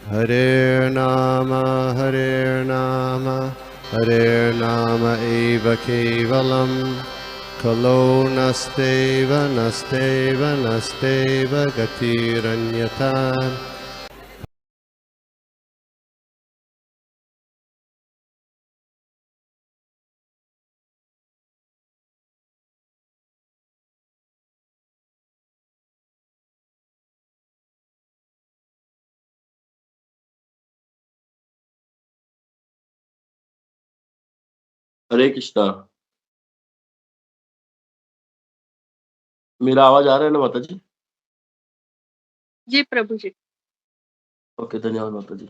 Hare Nama, Hare Nama eva kevalam, Kalo nasteva, nasteva, nasteva gatiranyata. हरे कृष्णा। मेरा आवाज आ रहा है ना माता जी? जी प्रभु जी। ओके, धन्यवाद माता जी।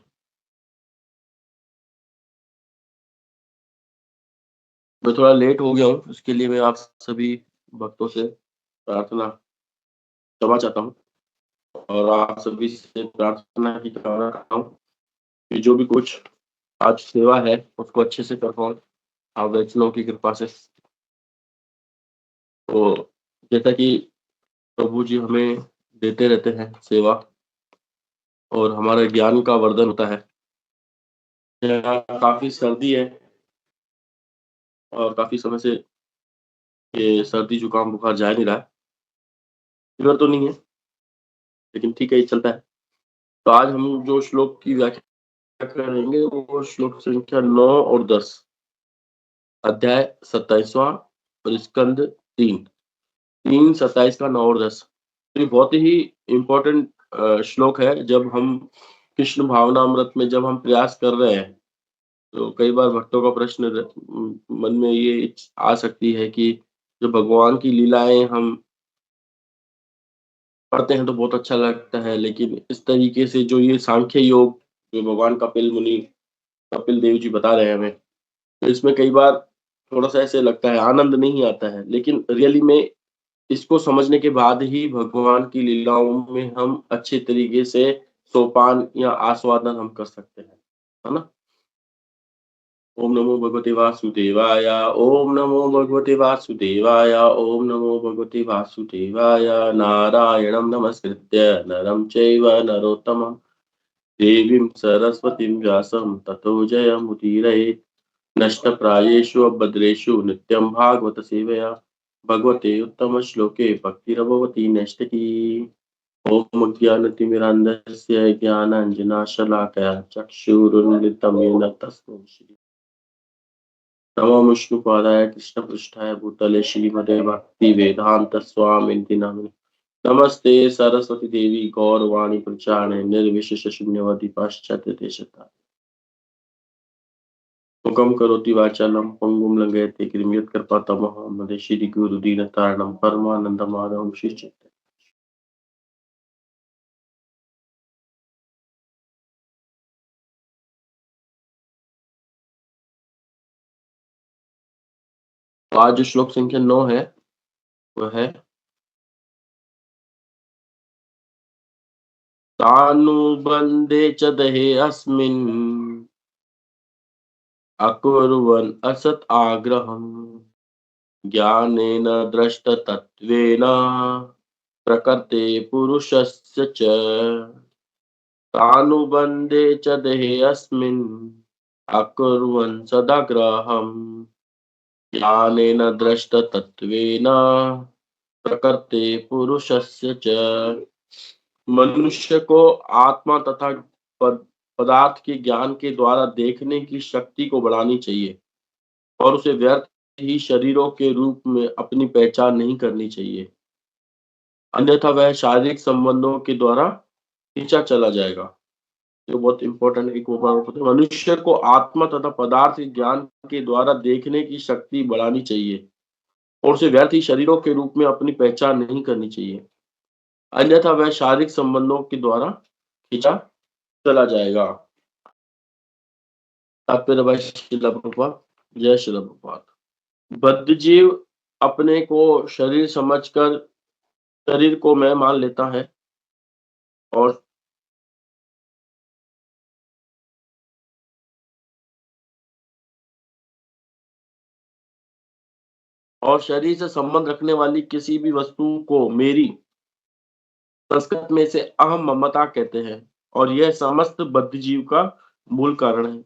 मैं थोड़ा लेट हो गया हूँ, उसके लिए मैं आप सभी भक्तों से प्रार्थना क्षमा चाहता हूँ और आप सभी से प्रार्थना की कामना करता हूँ कि जो भी कुछ आज सेवा है उसको अच्छे से कर पाऊँ आप वैष्णव की कृपा से। तो जैसा कि प्रभु जी हमें देते रहते हैं सेवा और हमारे ज्ञान का वर्धन होता है। यहाँ काफी सर्दी है और काफी समय से ये सर्दी जुकाम बुखार जा नहीं रहा है। फीवर तो नहीं है, लेकिन ठीक है, ये चलता है। तो आज हम जो श्लोक की व्याख्या करेंगे वो श्लोक संख्या 9 और 10, अध्याय 27वां और स्कंद 3, 27 का 9 और 10। तो ये बहुत ही इम्पोर्टेंट श्लोक है। जब हम कृष्ण भावनामृत में जब हम प्रयास कर रहे हैं तो कई बार भक्तों का प्रश्न मन में ये आ सकती है कि जो भगवान की लीलाएं हम पढ़ते हैं तो बहुत अच्छा लगता है, लेकिन इस तरीके से जो ये सांख्य योग जो भगवान कपिल देव जी बता रहे हैं हमें, तो इसमें कई बार थोड़ा-सा ऐसे लगता है, आनंद नहीं आता है। लेकिन रियली में इसको समझने के बाद ही भगवान की लीलाओं में हम अच्छे तरीके से सोपान या आस्वादन हम कर सकते हैं। है ना? ओम नमो भगवते वासुदेवाय, ओम नमो भगवते वासुदेवाय, ओम नमो भगवते वासुदेवाय। नारायणं नमस्कृत्य नरं चैव नरोत्तमं देवीं सरस्वतीं व्यासं ततो जयमुदीरयेत्। नष्टप्रायेषु अभद्रेषु नित्यं भागवत सेवया भगवते उत्तमश्लोके भक्तिरभवति नैष्ठिकी। ॐ ज्ञानतिमिरान्धस्य ज्ञानाञ्जनाशलाकया चक्षुरुन्मिलितं येन तस्मै श्री नमो विष्णुपादाय कृष्णपृष्ठाय भूतले श्रीमते भक्तिवेदान्त स्वामिनिति नामिने। नमस्ते सरस्वती देवी गौरवाणी प्रचारणे निर्विशेष शून्यवादी पाश्चात्य देशता। मुखं करोति वाचालं पंगुं लंघयते गिरिं कृपातमहं श्री गुरुदीनतारणं परमानन्दमाधवं श्रीचैतन्यम्। तो आज जो श्लोक संख्या 9 है वह है तानुबन्धे च दहे अस्मिन् अकुर्वन् असत् आग्रहम् ज्ञानेन दृष्टतत्त्वेन प्रकृते पुरुषस्य च तानुबन्धे च देहेऽस्मिन् अकुर्वन् सदाग्रहम् ज्ञानेन दृष्टतत्त्वेन प्रकृते पुरुषस्य च। मनुष्य को आत्मा तथा पदार्थ के ज्ञान के द्वारा देखने की शक्ति को बढ़ानी चाहिए और उसे व्यर्थ ही शरीरों के रूप में अपनी पहचान नहीं करनी चाहिए, अन्यथा वह शारीरिक संबंधों के द्वारा खींचा चला जाएगा। ये बहुत इंपॉर्टेंट एक वो बात होता है। मनुष्य को आत्मा तथा पदार्थ के ज्ञान के द्वारा देखने की शक्ति बढ़ानी चाहिए और उसे व्यर्थ ही शरीरों के रूप में अपनी पहचान नहीं करनी चाहिए, अन्यथा वह शारीरिक संबंधों के द्वारा खींचा चला जाएगा। तात्पर्य भाई श्रील प्रभुपाद। जय श्रील प्रभुपाद। बद्ध जीव अपने को शरीर समझकर शरीर को मैं मान लेता है और शरीर से संबंध रखने वाली किसी भी वस्तु को मेरी संस्कृत में इसे अहम ममता कहते हैं और यह समस्त बुद्धिजीव का मूल कारण है।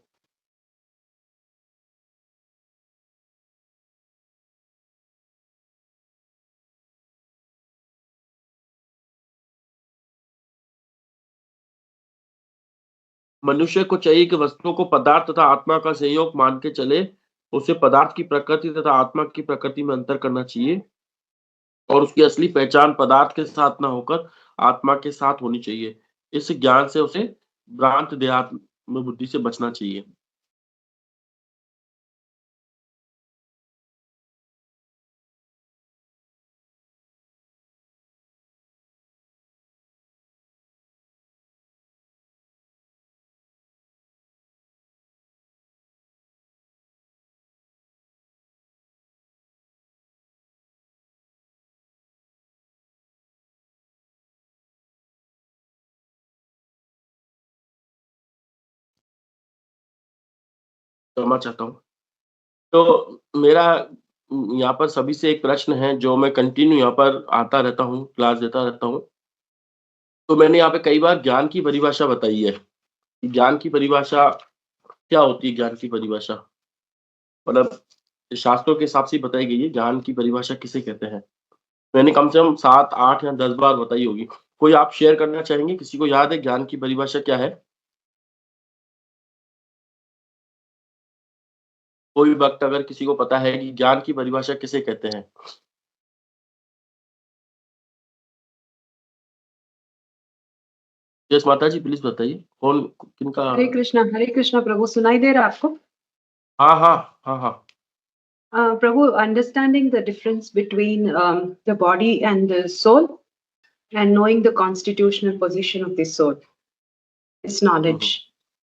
मनुष्य को चाहिए कि वस्तुओं को पदार्थ तथा आत्मा का संयोग मान के चले। उसे पदार्थ की प्रकृति तथा आत्मा की प्रकृति में अंतर करना चाहिए और उसकी असली पहचान पदार्थ के साथ न होकर आत्मा के साथ होनी चाहिए। इस ज्ञान से उसे भ्रांत देहात्म बुद्धि से बचना चाहिए। क्षमा चाहता हूँ। तो मेरा यहाँ पर सभी से एक प्रश्न है जो मैं कंटिन्यू यहाँ पर आता रहता हूँ, क्लास देता रहता हूँ। तो मैंने यहाँ पे कई बार ज्ञान की परिभाषा बताई है। ज्ञान की परिभाषा क्या होती है? ज्ञान की परिभाषा मतलब शास्त्रों के हिसाब से ही बताई गई है, ज्ञान की परिभाषा किसे कहते हैं? मैंने कम से कम 7, 8 या 10 बार बताई होगी। कोई आप शेयर करना चाहेंगे? किसी को याद है ज्ञान की परिभाषा क्या है? कोई वक़्त अगर किसी को पता है कि ज्ञान की परिभाषा किसे कहते हैं? यस माता जी प्लीज़ बताइए। कौन किनका हरे कृष्णा प्रभु, सुनाई दे रहा है आपको? हाँ, हाँ। हाँ, हाँ। Prabhu, understanding the difference between the body and the soul and knowing the constitutional position of the soul is knowledge.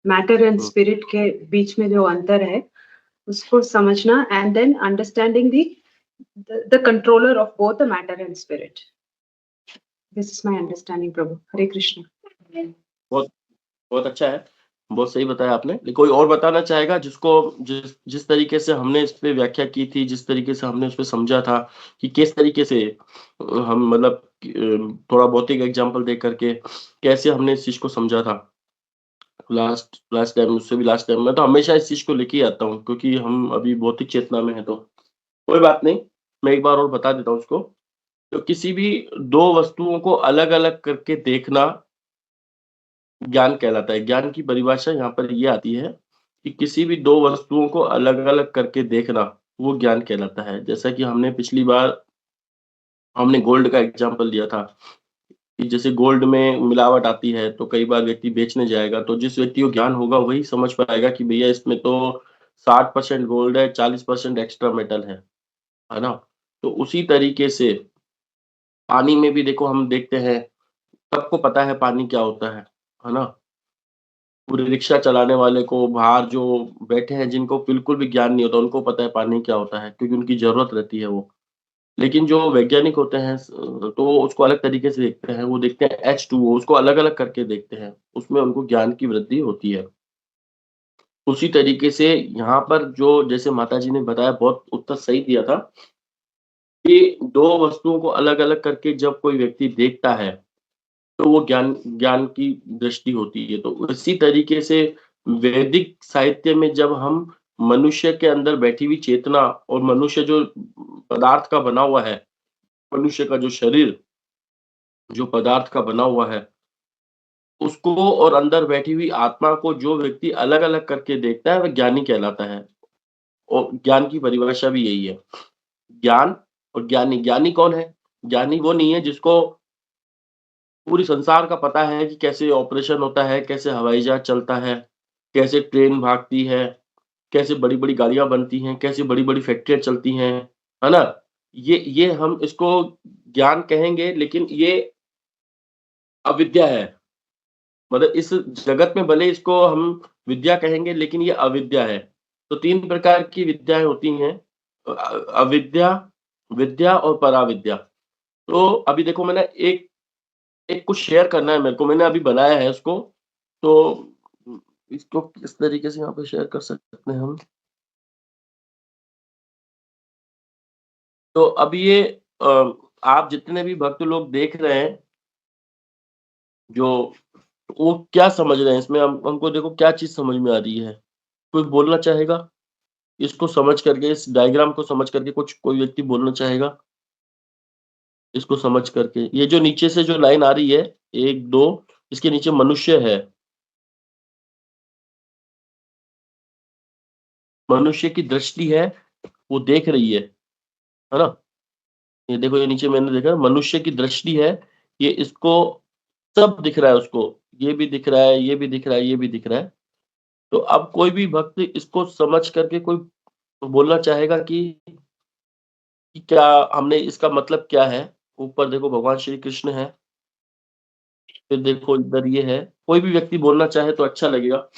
Matter and spirit के बीच में जो अंतर है उसको समझना and then understanding the controller of both the matter and spirit. This is my understanding, Prabhu. Hare Krishna. बहुत बहुत अच्छा है। बहुत सही बताया आपने। कोई और बताना चाहेगा जिसको जिस तरीके से हमने इस पे व्याख्या की थी, जिस तरीके से हमने उसपे समझा था कि किस तरीके से हम मतलब थोड़ा भौतिक एग्ज़ाम्पल दे करके कैसे हमने इस चीज़ को समझा था। लास्ट टाइम उससे भी लास्ट टाइम मैं तो हमेशा इस चीज़ को लेके ही आता हूँ क्योंकि हम अभी भौतिक चेतना में हैं तो। कोई बात नहीं, मैं एक बार और बता देता हूँ उसको। तो किसी भी 2 वस्तुओं को अलग-अलग करके देखना ज्ञान कहलाता है। ज्ञान की परिभाषा यहाँ पर ये आती है कि किसी भी 2 वस्तुओं को अलग-अलग करके देखना, वो ज्ञान कहलाता है। जैसा कि हमने पिछली बार हमने गोल्ड का एग्ज़ाम्पल लिया था कि जैसे गोल्ड में मिलावट आती है, तो कई बार व्यक्ति बेचने जाएगा, तो जिस व्यक्ति को ज्ञान होगा वही समझ पाएगा कि भैया इसमें तो 60% गोल्ड है, 40% एक्स्ट्रा मेटल है ना? तो उसी तरीके से पानी में भी देखो हम देखते हैं, सबको पता है पानी क्या होता है ना? पूरी रिक्शा चलाने वाले को बाहर जो बैठे हैं जिनको बिल्कुल भी ज्ञान नहीं होता, उनको पता है पानी क्या होता है क्योंकि उनकी ज़रूरत रहती है वो। लेकिन जो वैज्ञानिक होते हैं तो वो उसको अलग तरीके से देखते हैं, वो देखते हैं H2O उसको अलग-अलग करके देखते हैं, उसमें उनको ज्ञान की वृद्धि होती है। उसी तरीके से यहाँ पर जो जैसे माताजी ने बताया बहुत उत्तर सही दिया था कि 2 वस्तुओं को अलग-अलग करके जब कोई व्यक्ति देखता है तो वो ज्ञान ज्ञान की दृष्टि होती है। तो इसी तरीके से वैदिक साहित्य में जब हम मनुष्य के अंदर बैठी हुई चेतना और मनुष्य जो पदार्थ का बना हुआ है, मनुष्य का जो शरीर, जो पदार्थ का बना हुआ है, उसको और अंदर बैठी हुई आत्मा को जो व्यक्ति अलग-अलग करके देखता है, वह ज्ञानी कहलाता है। और ज्ञान की परिभाषा भी यही है। ज्ञान और ज्ञानी, ज्ञानी कौन है? ज्ञानी वो नहीं है जिसको पूरी संसार का पता है कि कैसे ऑपरेशन होता है, कैसे हवाई जहाज़ चलता है, कैसे ट्रेन भागती है, कैसे बड़ी-बड़ी गाड़ियाँ बनती हैं, कैसे बड़ी-बड़ी फैक्ट्रियाँ चलती हैं, है ना? ये हम इसको ज्ञान कहेंगे लेकिन ये अविद्या है। मतलब इस जगत में भले इसको हम विद्या कहेंगे लेकिन ये अविद्या है। तो 3 प्रकार की विद्याएँ होती हैं अविद्या, विद्या और पराविद्या। तो अभी देखो मैंने एक एक कुछ शेयर करना है मेरे को, मैंने अभी बनाया है उसको, तो इसको किस तरीके से यहाँ पे शेयर कर सकते हैं हम? तो अब ये आप जितने भी भक्त लोग देख रहे हैं, जो वो क्या समझ रहे हैं इसमें? हमको देखो क्या चीज़ समझ में आ रही है? कोई बोलना चाहेगा? इसको समझ करके, इस डायग्राम को समझ करके कुछ कोई व्यक्ति बोलना चाहेगा? इसको समझ करके, ये जो नीचे से जो लाइन आ रही है 1, 2, इसके नीचे मनुष्य है। मनुष्य की दृष्टि है, वो देख रही है ना? ये देखो, ये नीचे मैंने देखा मनुष्य की दृष्टि है, ये इसको सब दिख रहा है उसको, ये भी दिख रहा है, ये भी दिख रहा है, ये भी दिख रहा है। तो अब कोई भी भक्त इसको समझ करके कोई बोलना चाहेगा कि क्या हमने, इसका मतलब क्या है? ऊपर देखो भगवान श्री कृष्ण है, फिर देखो इधर ये है। कोई भी व्यक्ति बोलना चाहे तो अच्छा लगेगा।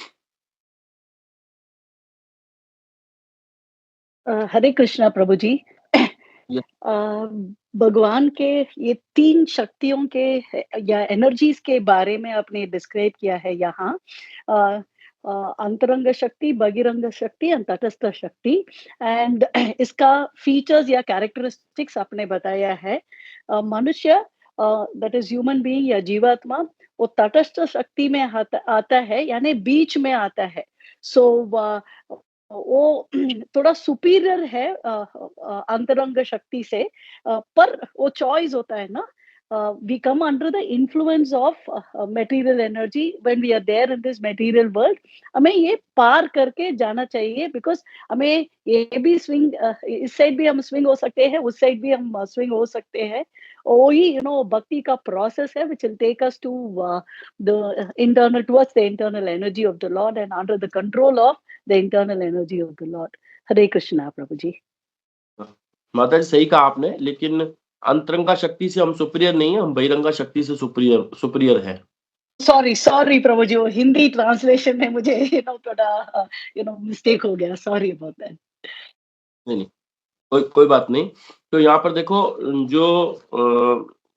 हरे कृष्णा प्रभु जी। ये भगवान के ये 3 शक्तियों के या एनर्जीज के बारे में आपने डिस्क्राइब किया है यहाँ। अंतरंग शक्ति, बहिरंग शक्ति एंड तटस्थ शक्ति, एंड इसका फीचर्स या कैरेक्टरिस्टिक्स आपने बताया है। मनुष्य दैट इज ह्यूमन बीइंग या जीवात्मा, वो तटस्थ शक्ति में आता है, यानी बीच में आता है। सो वो थोड़ा सुपीरियर है अंतरंग शक्ति से, पर वो चॉइस होता है ना। We come under the influence of material energy when we are there in this material world. हमें ये पार करके जाना चाहिए, बिकॉज हमें ये भी स्विंग, इस साइड भी हम स्विंग हो सकते हैं, उस साइड भी हम स्विंग हो सकते हैं। वही भक्ति का प्रोसेस है which will take us to the internal, towards the internal energy of the Lord and under the control of the internal energy of the Lord. हरे कृष्णा प्रभु जी। माता जी सही कहा आपने, लेकिन अंतरंगा शक्ति से हम सुपीरियर नहीं है, हम बहिरंगा शक्ति से सुपीरियर है। सॉरी प्रभु जी, वो हिंदी ट्रांसलेशन में मुझे थोड़ा मिस्टेक हो गया। Sorry about that. नहीं, कोई बात नहीं। तो यहाँ पर देखो, जो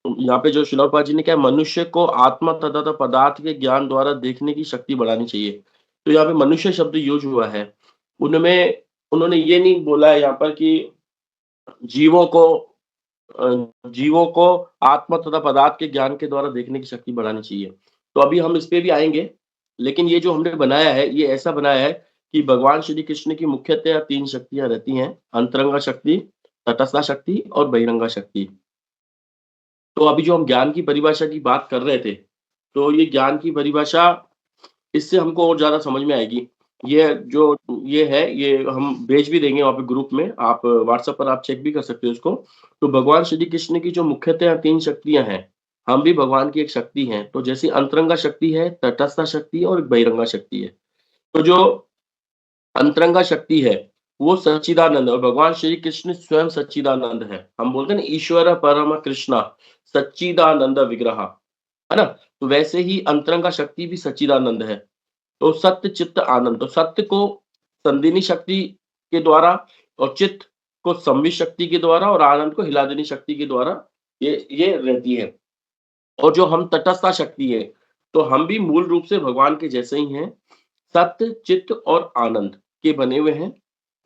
यहाँ पे जो श्रील प्रभुपाद जी ने क्या, मनुष्य को आत्मा तथा पदार्थ के ज्ञान द्वारा देखने की शक्ति बढ़ानी चाहिए। तो यहाँ पे मनुष्य शब्द यूज हुआ है, उनमें उन्होंने ये नहीं बोला है यहाँ पर कि जीवों को जीवों को आत्मा तथा पदार्थ के ज्ञान के द्वारा देखने की शक्ति बढ़ानी चाहिए। तो अभी हम इस पे भी आएंगे, लेकिन ये जो हमने बनाया है, ये ऐसा बनाया है कि भगवान श्री कृष्ण की मुख्यतः 3 शक्तियाँ रहती हैं, अंतरंगा शक्ति, तटस्थ शक्ति और बहिरंगा शक्ति। तो अभी जो हम ज्ञान की परिभाषा की बात कर रहे थे, तो ये ज्ञान की परिभाषा, इससे हमको और ज़्यादा समझ में आएगी। ये है, ये हम भेज भी देंगे वहाँ पे ग्रुप में, आप व्हाट्सएप पर आप चेक भी कर सकते हो इसको। तो भगवान श्री कृष्ण की जो मुख्यतः 3 शक्तियाँ हैं, हम भी भगवान की एक शक्ति हैं। तो जैसे अंतरंगा शक्ति है, तटस्थ शक्ति और बहिरंगा शक्ति है। तो जो अंतरंगा शक्ति है, वो सच्चिदानंद है, और भगवान श्री कृष्ण स्वयं सच्चिदानंद है। हम बोलते हैं ना, ईश्वर परम कृष्णा सच्चिदानंद विग्रह, है ना? तो वैसे ही अंतरंगा शक्ति भी सच्चिदानंद है। तो सत्य चित्त आनंद, तो सत्य को संदिनी शक्ति के द्वारा, और चित्त को संवित शक्ति के द्वारा, और आनंद को हिलादिनी शक्ति के द्वारा ये रहती है। और जो हम तटस्थ शक्ति है, तो हम भी मूल रूप से भगवान के जैसे ही हैं, सत्य चित्त और आनंद के बने हुए हैं,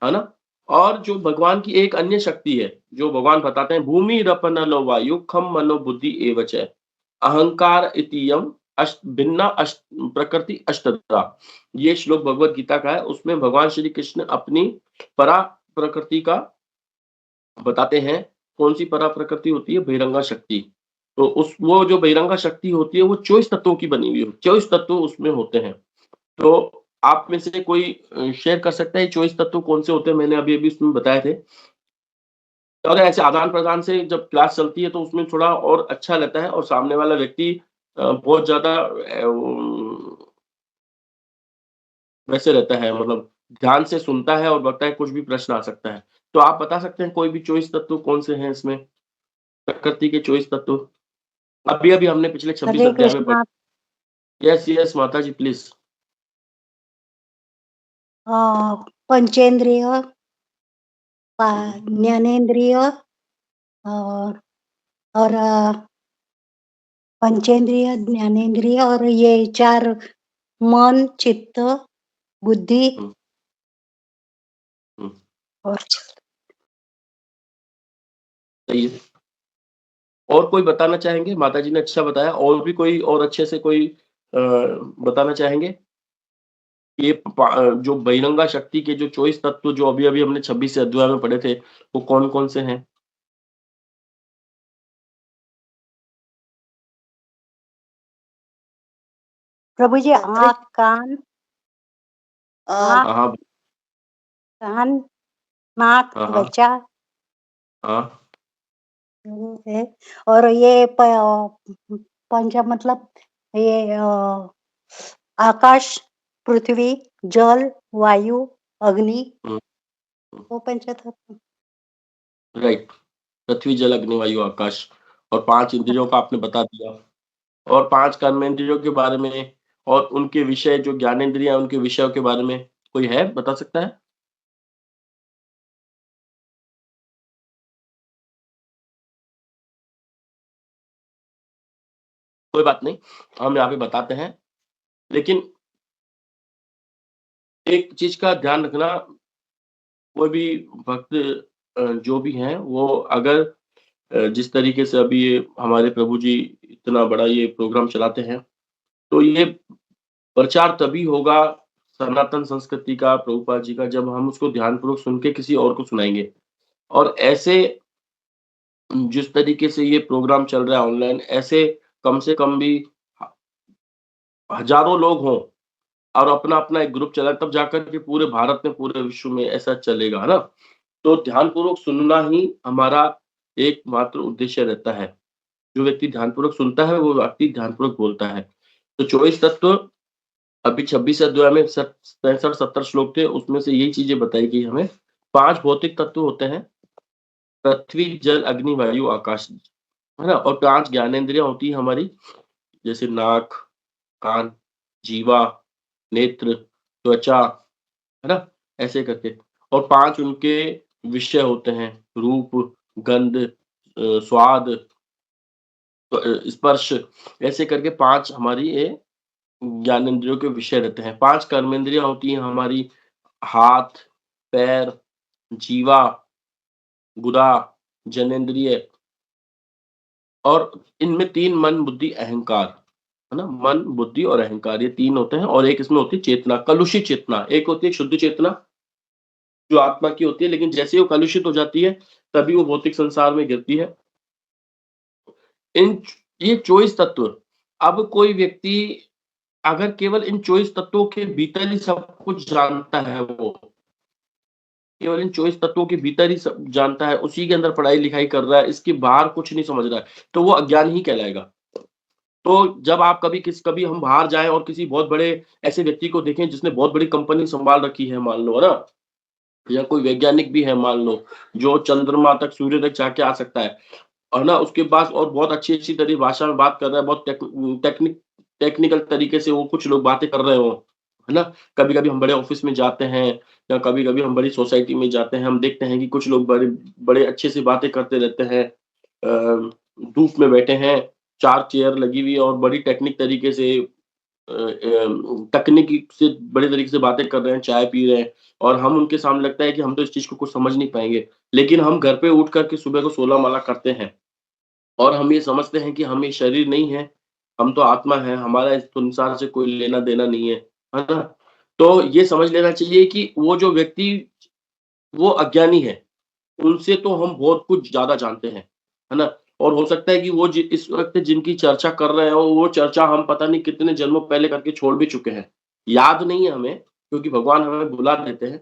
है ना? और जो भगवान की एक अन्य शक्ति है, जो भगवान बताते हैं, भूमि रपन लो वायु खम मनो बुद्धि एवच, अहंकार इतियम भिन्ना प्रकृति अष्टधा। ये श्लोक भगवत गीता का है। उसमें भगवान श्री कृष्ण अपनी परा प्रकृति का बताते हैं। कौन सी परा प्रकृति होती है? बहिरंगा शक्ति। तो वो जो बहिरंगा शक्ति होती है, वो 24 तत्वों की बनी हुई है, 24 तत्व उसमें होते हैं। तो आप में से कोई शेयर कर सकता है 24 तत्व कौन से होते हैं? मैंने अभी उसमें बताए थे। तो अगर ऐसे आदान प्रदान से जब क्लास चलती है, तो उसमें थोड़ा और अच्छा रहता है, और सामने वाला व्यक्ति बहुत ज्यादा वैसे रहता है, मतलब ध्यान से सुनता है, और लगता है कुछ भी प्रश्न आ सकता है। तो आप बता सकते हैं कोई भी 24 तत्व कौन से हैं इसमें, प्रकृति के 24 तत्व? अभी हमने पिछले 26 हरे अध्याय में कृष्णा। यस माता जी प्लीज। पंचेंद्रिय, ज्ञानेन्द्रिय, और पंचेंद्रिय, ज्ञानेन्द्रिय, और ये 4 मन, चित्त, बुद्धि और सही है। और कोई बताना चाहेंगे? माता जी ने अच्छा बताया, और भी कोई और अच्छे से कोई बताना चाहेंगे? ये जो बहिरंगा शक्ति के जो 24 तत्व जो अभी-अभी हमने 26 अध्याय में पढ़े थे, वो कौन-कौन से हैं? प्रभु जी, आँख, कान, हाँ, आँख, हाँ, कान, नाक, हाँ, हाँ, त्वचा हाँ, है। और ये पंच मतलब ये आकाश, पृथ्वी, जल, वायु, अग्नि, हुँ, वो पंचतत्व। राइट। पृथ्वी, जल, अग्नि, वायु, आकाश और 5 इंद्रियों का आपने बता दिया और 5 कर्मेंद्रियों के बारे में और उनके विषय जो ज्ञानेंद्रिय हैं, उनके विषयों के बारे में कोई है, बता सकता है? कोई बात नहीं, हम यहाँ पे बताते हैं। लेकिन एक चीज़ का ध्यान रखना, कोई भी भक्त जो भी हैं, वो अगर जिस तरीके से अभी ये हमारे प्रभु जी इतना बड़ा ये प्रोग्राम चलाते हैं, तो ये प्रचार तभी होगा सनातन संस्कृति का, प्रभुपाद जी का, जब हम उसको ध्यानपूर्वक सुन के किसी और को सुनाएँगे। और ऐसे जिस तरीके से ये प्रोग्राम चल रहा है ऑनलाइन, ऐसे कम से कम भी ह हज़ारों लोग हों और अपना-अपना एक ग्रुप चलाए, तब जाकर के पूरे भारत में, पूरे विश्व में ऐसा चलेगा, है ना? तो ध्यानपूर्वक सुनना ही हमारा एकमात्र उद्देश्य रहता है। जो व्यक्ति ध्यानपूर्वक सुनता है, वो व्यक्ति ध्यानपूर्वक बोलता है। तो 24 तत्व अभी 26 अध्याय में 65-70 श्लोक थे, उसमें से यही चीज़ें बताई गई हमें। 5 भौतिक तत्व होते हैं, पृथ्वी, जल, अग्नि, वायु, आकाश, है ना? और 5 ज्ञानेंद्रियाँ होती हैं हमारी, जैसे नाक, कान, जीवा, नेत्र, त्वचा, है ना? ऐसे करके और 5 उनके विषय होते हैं, रूप, गंध, स्वाद, स्पर्श, ऐसे करके 5 हमारी ये ज्ञानेंद्रियों के विषय रहते हैं। 5 कर्मेंद्रियाँ होती हैं हमारी, हाथ, पैर, जीवा, गुदा, जनेंद्रिय और इनमें 3 मन, बुद्धि, अहंकार, है ना? मन, बुद्धि और अहंकार, ये 3 होते हैं और एक इसमें होती है चेतना, कलुषित चेतना। एक होती है शुद्ध चेतना, जो आत्मा की होती है, लेकिन जैसे ही वो कलुषित हो जाती है, तभी वो भौतिक संसार में गिरती है। इन ये 24 तत्व, अब कोई व्यक्ति अगर केवल इन 24 तत्वों के भीतर ही सब कुछ जानता है, वो केवल इन 24 तत्वों के भीतर ही सब जानता है, उसी के अंदर पढ़ाई-लिखाई कर रहा है, इसके बाहर कुछ नहीं समझ रहा है, तो वो अज्ञान ही कहलाएगा। तो जब आप कभी हम बाहर जाएँ और किसी बहुत बड़े ऐसे व्यक्ति को देखें जिसने बहुत बड़ी कंपनी सँभाल रखी है, मान लो, है ना? या कोई वैज्ञानिक भी है मान लो, जो चंद्रमा तक, सूर्य तक जाके आ सकता है ना? उसके पास और बहुत अच्छी-अच्छी तरह भाषा में बात कर रहा है, बहुत टेक्निकल तरीके से वो कुछ लोग बातें कर रहे हों, है ना? कभी-कभी हम बड़े ऑफ़िस में जाते हैं या कभी-कभी हम बड़ी सोसाइटी में जाते हैं, हम देखते हैं कि कुछ लोग बड़े बड़े अच्छे से बातें करते रहते हैं। धूप में बैठे हैं, 4 चेयर लगी हुई है और बड़ी टेक्निक तरीके से तकनीकी से बड़े तरीके से बातें कर रहे हैं, चाय पी रहे हैं और हम उनके सामने लगता है कि हम तो इस चीज़ को कुछ समझ नहीं पाएँगे। लेकिन हम घर पे उठ कर के सुबह को 16 माला करते हैं और हम ये समझते हैं कि हम ये शरीर नहीं है, हम तो आत्मा है, हमारा इस संसार से कोई लेना-देना नहीं है ना? तो ये समझ लेना चाहिए कि वो जो व्यक्ति वो अज्ञानी है, उनसे तो हम बहुत कुछ ज़्यादा जानते हैं, है ना? और हो सकता है कि वो इस वक़्त जिनकी चर्चा कर रहे हो, वो चर्चा हम पता नहीं कितने जन्मों पहले करके छोड़ भी चुके हैं। याद नहीं है हमें, क्योंकि भगवान हमें भुला देते हैं,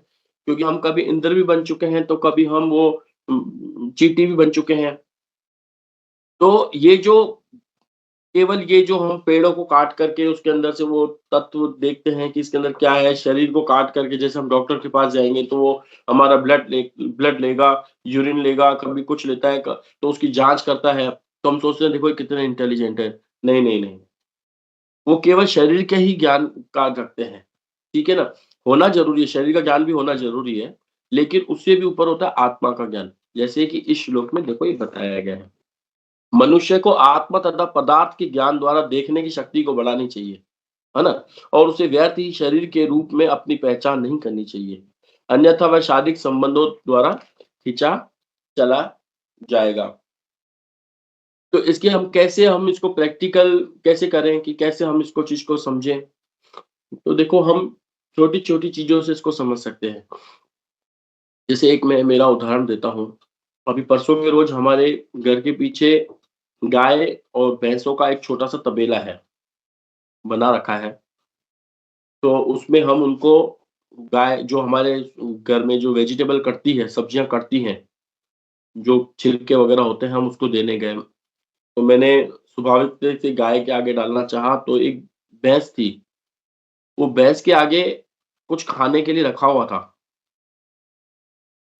क्योंकि हम कभी इंद्र भी बन चुके हैं, तो कभी हम वो चींटी भी बन चुके हैं। तो ये जो केवल ये जो हम पेड़ों को काट करके उसके अंदर से वो तत्व देखते हैं कि इसके अंदर क्या है, शरीर को काट करके जैसे हम डॉक्टर के पास जाएँगे तो वो हमारा ब्लड लेगा, यूरिन लेगा, कभी कुछ लेता है क तो उसकी जाँच करता है, तो हम सोचते हैं देखो ये कितना इंटेलिजेंट है। नहीं, नहीं, नहीं। वो केवल शरीर के ही ज्ञान का रखते हैं, ठीक है ना? होना ज़रूरी है, शरीर का ज्ञान भी होना ज़रूरी है, लेकिन उससे भी ऊपर होता है आत्मा का ज्ञान। जैसे कि इस श्लोक में देखो ये बताया गया है। मनुष्य को आत्मा तथा पदार्थ के ज्ञान द्वारा देखने की शक्ति को बढ़ानी चाहिए, है ना? और उसे व्यर्थ ही शरीर के रूप में अपनी पहचान नहीं करनी चाहिए। अन्यथा वह शारीरिक संबंधों द्वारा खींचा चला जाएगा। तो इसके हम इसको प्रैक्टिकल कैसे करें कि कैसे हम इसको चीज़ को समझें? तो देखो हम छोटी-छोटी चीज़ों से इसको समझ सकते हैं। जैसे एक मैं मेरा उदाहरण देता हूँ। अभी परसों के रोज़ हमारे घर के पीछे गाय और भैंसों का एक छोटा-सा तबेला है, बना रखा है। तो उसमें हम उनको गाय जो हमारे घर में जो वेजिटेबल कटती है, सब्जियाँ कटती हैं, जो छिलके वग़ैरह होते हैं, हम उसको देने गए। तो मैंने स्वाभाविक रूप से गाय के आगे डालना चाहा, तो एक भैंस थी, वो भैंस के आगे कुछ खाने के लिए रखा हुआ था।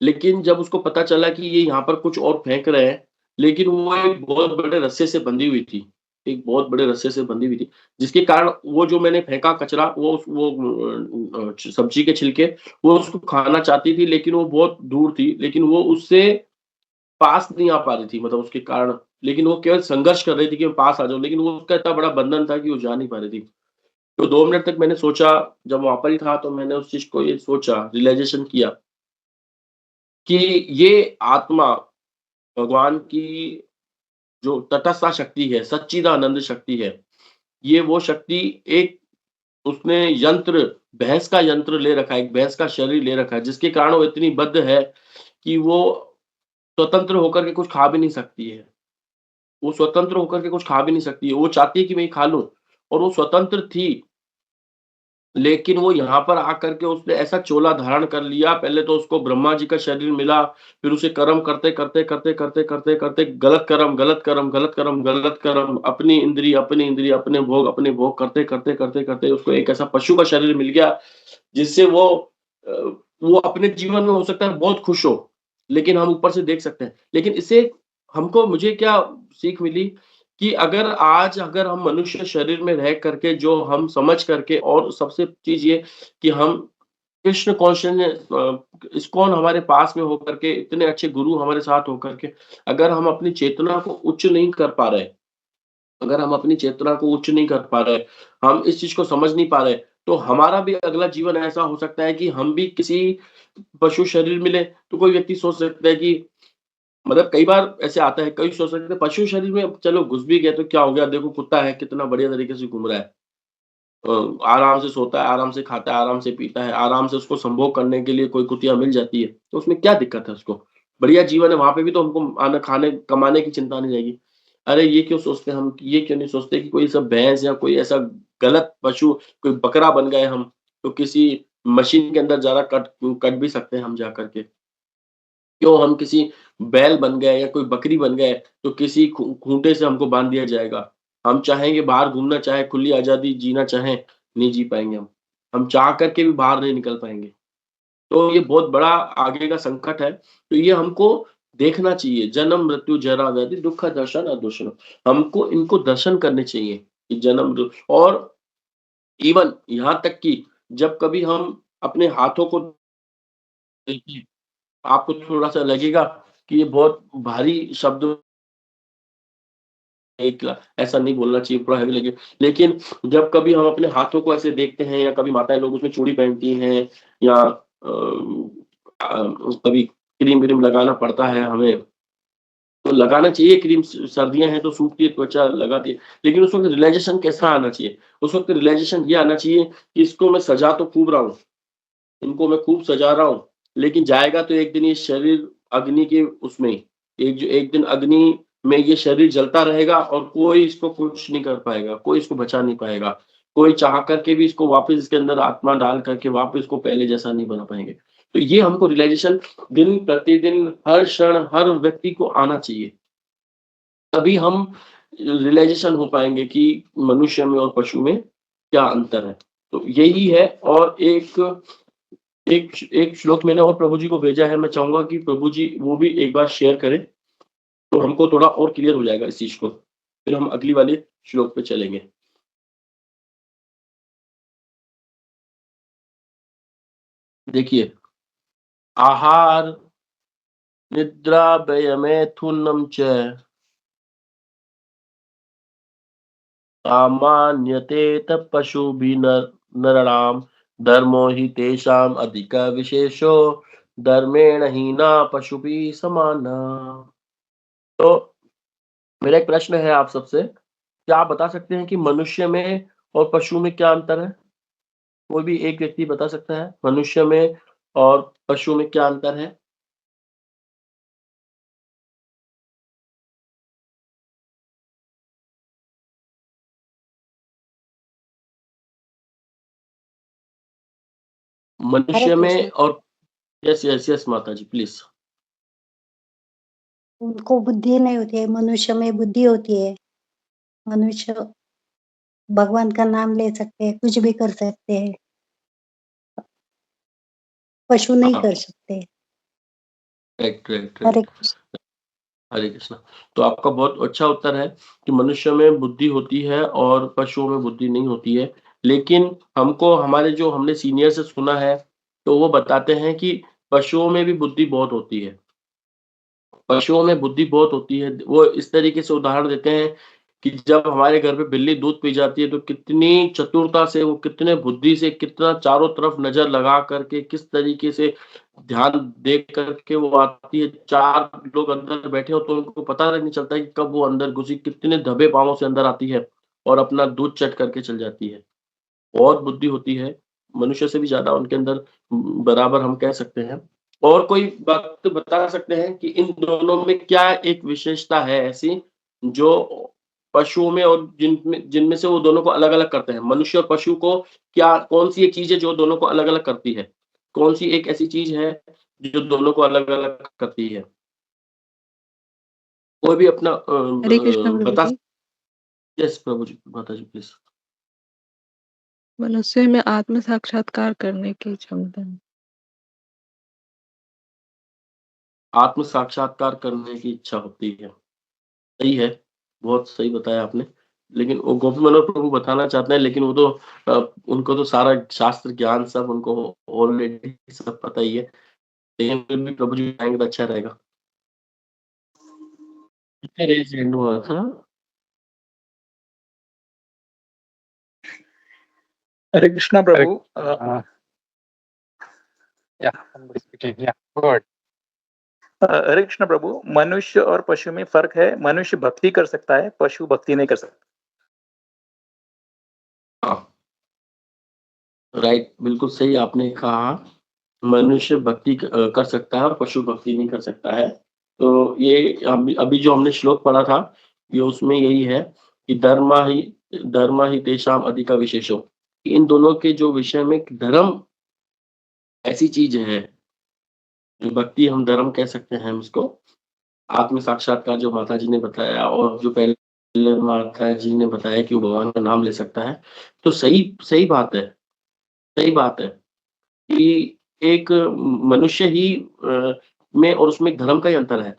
लेकिन जब उसको पता चला कि ये यहाँ पर कुछ और फेंक रहे हैं, लेकिन वो एक बहुत बड़े रस्से से बंधी हुई थी। एक बहुत बड़े रस्से से बंधी हुई थी, जिसके कारण वो जो मैंने फेंका कचरा सब्जी के छिलके, वो उसको खाना चाहती थी, लेकिन वो बहुत दूर थी, लेकिन वो उससे पास नहीं आ पा रही थी, मतलब उसके कारण। लेकिन वो केवल संघर्ष कर रही थी कि मैं पास आ जाऊँ, लेकिन वो उसका इतना बड़ा बंधन था कि वो जा नहीं पा रही थी। तो 2 मिनट तक मैंने सोचा, जब वहाँ पर ही था, तो मैंने उस चीज़ को ये सोचा, रियलाइज़ेशन किया कि ये आत्मा भगवान की जो तटस्थ शक्ति है, सच्चिदानंद शक्ति है, ये वो शक्ति एक उसने यंत्र भैंस का यंत्र ले रखा है, एक भैंस का शरीर ले रखा है, जिसके कारण वो इतनी बद्ध है कि वो स्वतंत्र होकर के कुछ खा भी नहीं सकती है। वो स्वतंत्र होकर के कुछ खा भी नहीं सकती है। वो चाहती है कि मैं ये खा लूँ, और वो स्वतंत्र थी, लेकिन वो यहाँ पर आकर के उसने ऐसा चोला धारण कर लिया। पहले तो उसको ब्रह्मा जी का शरीर मिला, फिर उसे कर्म करते, गलत कर्म, गलत कर्म, गलत कर्म, गलत कर्म, अपनी इंद्रिय, अपने भोग करते उसको एक ऐसा पशु का शरीर मिल गया, जिससे अ, वो अपने जीवन में हो सकता है बहुत खुश हो, लेकिन हम ऊपर से देख सकते हैं। लेकिन इससे मुझे क्या सीख मिली कि अगर हम मनुष्य शरीर में रह करके जो हम समझ करके, और सबसे चीज़ ये कि हम कृष्ण कॉन्शियसनेस इस्कॉन हमारे पास में होकर के, इतने अच्छे गुरु हमारे साथ होकर के, अगर हम अपनी चेतना को उच्च नहीं कर पा रहे, अगर हम अपनी चेतना को उच्च नहीं कर पा रहे, हम इस चीज़ को समझ नहीं पा रहे, तो हमारा भी अगला जीवन ऐसा हो सकता है कि हम भी किसी पशु शरीर मिले। तो कोई व्यक्ति सोच सकता है कि, मतलब कई बार ऐसे आता है, कई सोच सकते हैं पशु शरीर में चलो घुस भी गए तो क्या हो गया, देखो कुत्ता है कितना बढ़िया तरीके से घूम रहा है। आराम से सोता है, आराम से खाता है, आराम से पीता है, आराम से उसको संभोग करने के लिए कोई कुतिया मिल जाती है, तो उसमें क्या दिक्कत है उसको? बढ़िया जीवन है, वहाँ पे भी तो हमको आना खाने कमाने की चिंता नहीं रहेगी। अरे ये क्यों सोचते हैं हम, ये क्यों नहीं सोचते कि कोई ऐसा भैंस या कोई ऐसा गलत पशु, कोई बकरा बन गए हम, तो किसी मशीन के अंदर ज़रा कट कट भी सकते हैं हम जा कर के। क्यों हम किसी बैल बन गए या कोई बकरी बन गए, तो किसी खूंटे से हमको बाँध दिया जाएगा। हम चाहेंगे बाहर घूमना, चाहे खुली आज़ादी जीना चाहें, नहीं जी पाएँगे हम। हम चाह कर के भी बाहर नहीं निकल पाएँगे। तो ये बहुत बड़ा आगे का संकट है। तो ये हमको देखना चाहिए, जन्म, मृत्यु, जरा, व्याधि, दुःख, दर्शन, अदर्शन। हमको इनको दर्शन करने चाहिए कि जन्म और इवन यहाँ तक कि जब कभी हम अपने हाथों को देखिए, आपको थोड़ा-सा लगेगा कि ये बहुत भारी शब्द, एक ऐसा नहीं बोलना चाहिए, थोड़ा हेवी लगे। लेकिन जब कभी हम अपने हाथों को ऐसे देखते हैं, या कभी माताएँ लोग उसमें चूड़ी पहनती हैं, या कभी क्रीम-व्रीम लगाना पड़ता है हमें, तो लगाना चाहिए क्रीम। सर्दियाँ हैं तो सूखती है त्वचा, लगाती है। लेकिन उस वक़्त रियलाइज़ेशन कैसा आना चाहिए? उस वक़्त रियलाइज़ेशन ये आना चाहिए कि इसको मैं सजा तो खूब रहा हूँ, इनको मैं खूब सजा रहा हूँ, लेकिन जाएगा तो एक दिन ये शरीर अग्नि के उसमें, एक दिन अग्नि में ये शरीर जलता रहेगा, और कोई इसको कुछ नहीं कर पाएगा, कोई इसको बचा नहीं पाएगा। कोई चाह करके भी इसको वापस इसके अंदर आत्मा डाल करके वापस इसको पहले जैसा नहीं बना पाएँगे। तो ये हमको रियलाइज़ेशन दिन-प्रतिदिन, हर क्षण, हर व्यक्ति को आना चाहिए। तभी हम रियलाइज़ेशन हो पाएँगे कि मनुष्य में और पशु में क्या अंतर है। तो यही है। और एक श्लोक मैंने और प्रभु जी को भेजा है, मैं चाहूँगा कि प्रभु जी वो भी एक बार शेयर करें, तो हमको थोड़ा और क्लियर हो जाएगा इस चीज़ को। फिर हम अगली वाले श्लोक पे चलेंगे। देखिए, आहार, निद्रा, व्ययमैथुनं च सामान्यते पशुभिः नराणां धर्मो हि तेषाम् अधिकः विशेषो धर्मेण हीना पशुभिः समानः। तो मेरा एक प्रश्न है आप सबसे, क्या आप बता सकते हैं कि मनुष्य में और पशु में क्या अंतर है? कोई भी एक व्यक्ति बता सकता है, मनुष्य में और पशु में क्या अंतर है? हरे मनुष्य कृष्ण। में और यस, यस, यस माता जी प्लीज़। उनको बुद्धि नहीं होती है, मनुष्य में बुद्धि होती है। मनुष्य भगवान का नाम ले सकते हैं, कुछ भी कर सकते हैं। पशु नहीं हाँ, कर सकते। राइट, राइट, हरे राइट। कृष्ण। हरे कृष्णा। तो आपका बहुत अच्छा उत्तर है कि मनुष्य में बुद्धि होती है और पशुओं में बुद्धि नहीं होती है। लेकिन हमको हमारे जो हमने सीनियर से सुना है, तो वो बताते हैं कि पशुओं में भी बुद्धि बहुत होती है। पशुओं में बुद्धि बहुत होती है। वो इस तरीके से उदाहरण देते हैं कि जब हमारे घर पे बिल्ली दूध पी जाती है, तो कितनी चतुरता से, वो कितने बुद्धि से, कितना चारों तरफ नज़र लगा कर के, किस तरीके से ध्यान दे कर के वो आती है। 4 लोग अंदर बैठे हो तो उनको पता नहीं चलता है कि कब वो अंदर घुसी, कितने दबे पाँवों से अंदर आती है और अपना दूध चट करके चल जाती है। बहुत बुद्धि होती है, मनुष्य से भी ज़्यादा उनके अंदर बराबर हम कह सकते हैं। और कोई बात बता सकते हैं कि इन दोनों में क्या एक विशेषता है ऐसी जो पशुओं में और जिनमें जिनमें से वो दोनों को अलग-अलग करते हैं? मनुष्य और पशु को क्या कौन-सी एक चीज़ है जो दोनों को अलग-अलग करती है? कौन-सी एक ऐसी चीज़ है जो दोनों को अलग-अलग करती है? कोई भी अपना हरे कृष्ण प्रभु बता। जी। यस प्रभु जी, माता जी प्लीज़। मनुष्य में आत्म साक्षात्कार करने की क्षमता है। आत्म साक्षात्कार करने की इच्छा होती है। सही है, बहुत सही बताया आपने। लेकिन वो गोपी मनोहर प्रभु बताना चाहते हैं, लेकिन वो तो उनको तो सारा शास्त्र ज्ञान सब उनको ऑलरेडी सब पता ही है। लेकिन फिर भी प्रभु जी बताएँगे तो अच्छा रहेगा। कितने रेज़ हैंड हुआ था? हरे कृष्णा प्रभु। हरे कृष्णा प्रभु, मनुष्य और पशु में फ़र्क है। मनुष्य भक्ति कर सकता है, पशु भक्ति नहीं कर सकता। हाँ, राइट, बिल्कुल सही आपने कहा। मनुष्य भक्ति कर सकता है और पशु भक्ति नहीं कर सकता है। तो ये अभी अभी जो हमने श्लोक पढ़ा था, ये उसमें यही है कि धर्मा ही तेषाम् अधिका विशेषो। इन दोनों के जो विषय में धर्म ऐसी चीज़ है, जो भक्ति हम धर्म कह सकते हैं हम इसको। आत्म साक्षात्कार जो माता जी ने बताया और जो पहले माता जी ने बताया कि वो भगवान का नाम ले सकता है। तो सही सही बात है, सही बात है कि एक मनुष्य ही में और उसमें एक धर्म का ही अंतर है,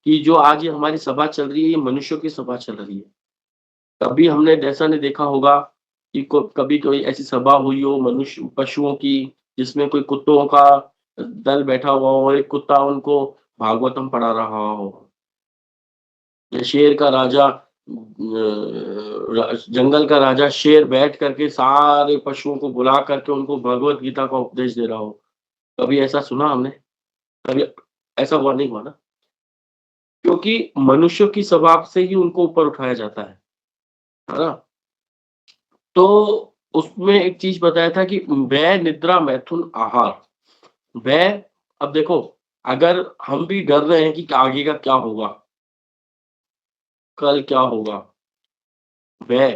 कि जो आज ये हमारी सभा चल रही है, ये मनुष्यों की सभा चल रही है। कभी हमने ऐसा नहीं देखा होगा कि कभी कोई ऐसी सभा हुई हो मनुष्य पशुओं की, जिसमें कोई कुत्तों का दल बैठा हुआ हो और एक कुत्ता उनको भागवतम पढ़ा रहा हो। या शेर का राजा जंगल का राजा शेर बैठ करके सारे पशुओं को बुला करके उनको भगवत गीता का उपदेश दे रहा हो। कभी ऐसा सुना हमने? कभी ऐसा हुआ नहीं हुआ ना? क्योंकि मनुष्यों की स्वभाव से ही उनको ऊपर उठाया जाता है ना? तो उसमें एक चीज़ बताया था कि वै निद्रा मैथुन आहार। वै अब देखो, अगर हम भी डर रहे हैं कि आगे का क्या होगा, कल क्या होगा? वै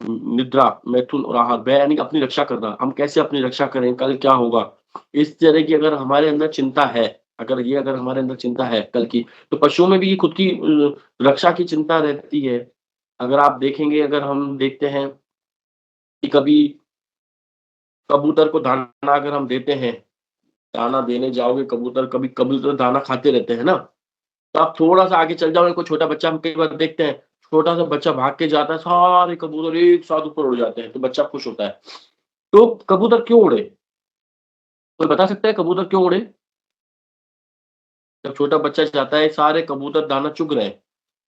निद्रा, मैथुन और आहार, वह यानी कि अपनी रक्षा करना। हम कैसे अपनी रक्षा करें, कल क्या होगा? इस तरह की अगर हमारे अंदर चिंता है, अगर हमारे अंदर चिंता है कल की, तो पशुओं में भी खुद की रक्षा की चिंता रहती है। अगर आप देखेंगे, अगर हम देखते हैं कि कभी कबूतर को दाना अगर हम देते हैं, दाना देने जाओगे कबूतर, कभी कबूतर दाना खाते रहते हैं ना, तो आप थोड़ा-सा आगे चल जाओ, कोई छोटा बच्चा हम कई बार देखते हैं, छोटा-सा बच्चा भाग के जाता है, सारे कबूतर एक साथ ऊपर उड़ जाते हैं, तो बच्चा खुश होता है। तो कबूतर क्यों उड़े? कोई बता सकता है कबूतर क्यों उड़े? जब छोटा बच्चा जाता है, सारे कबूतर दाना चुग रहे हैं।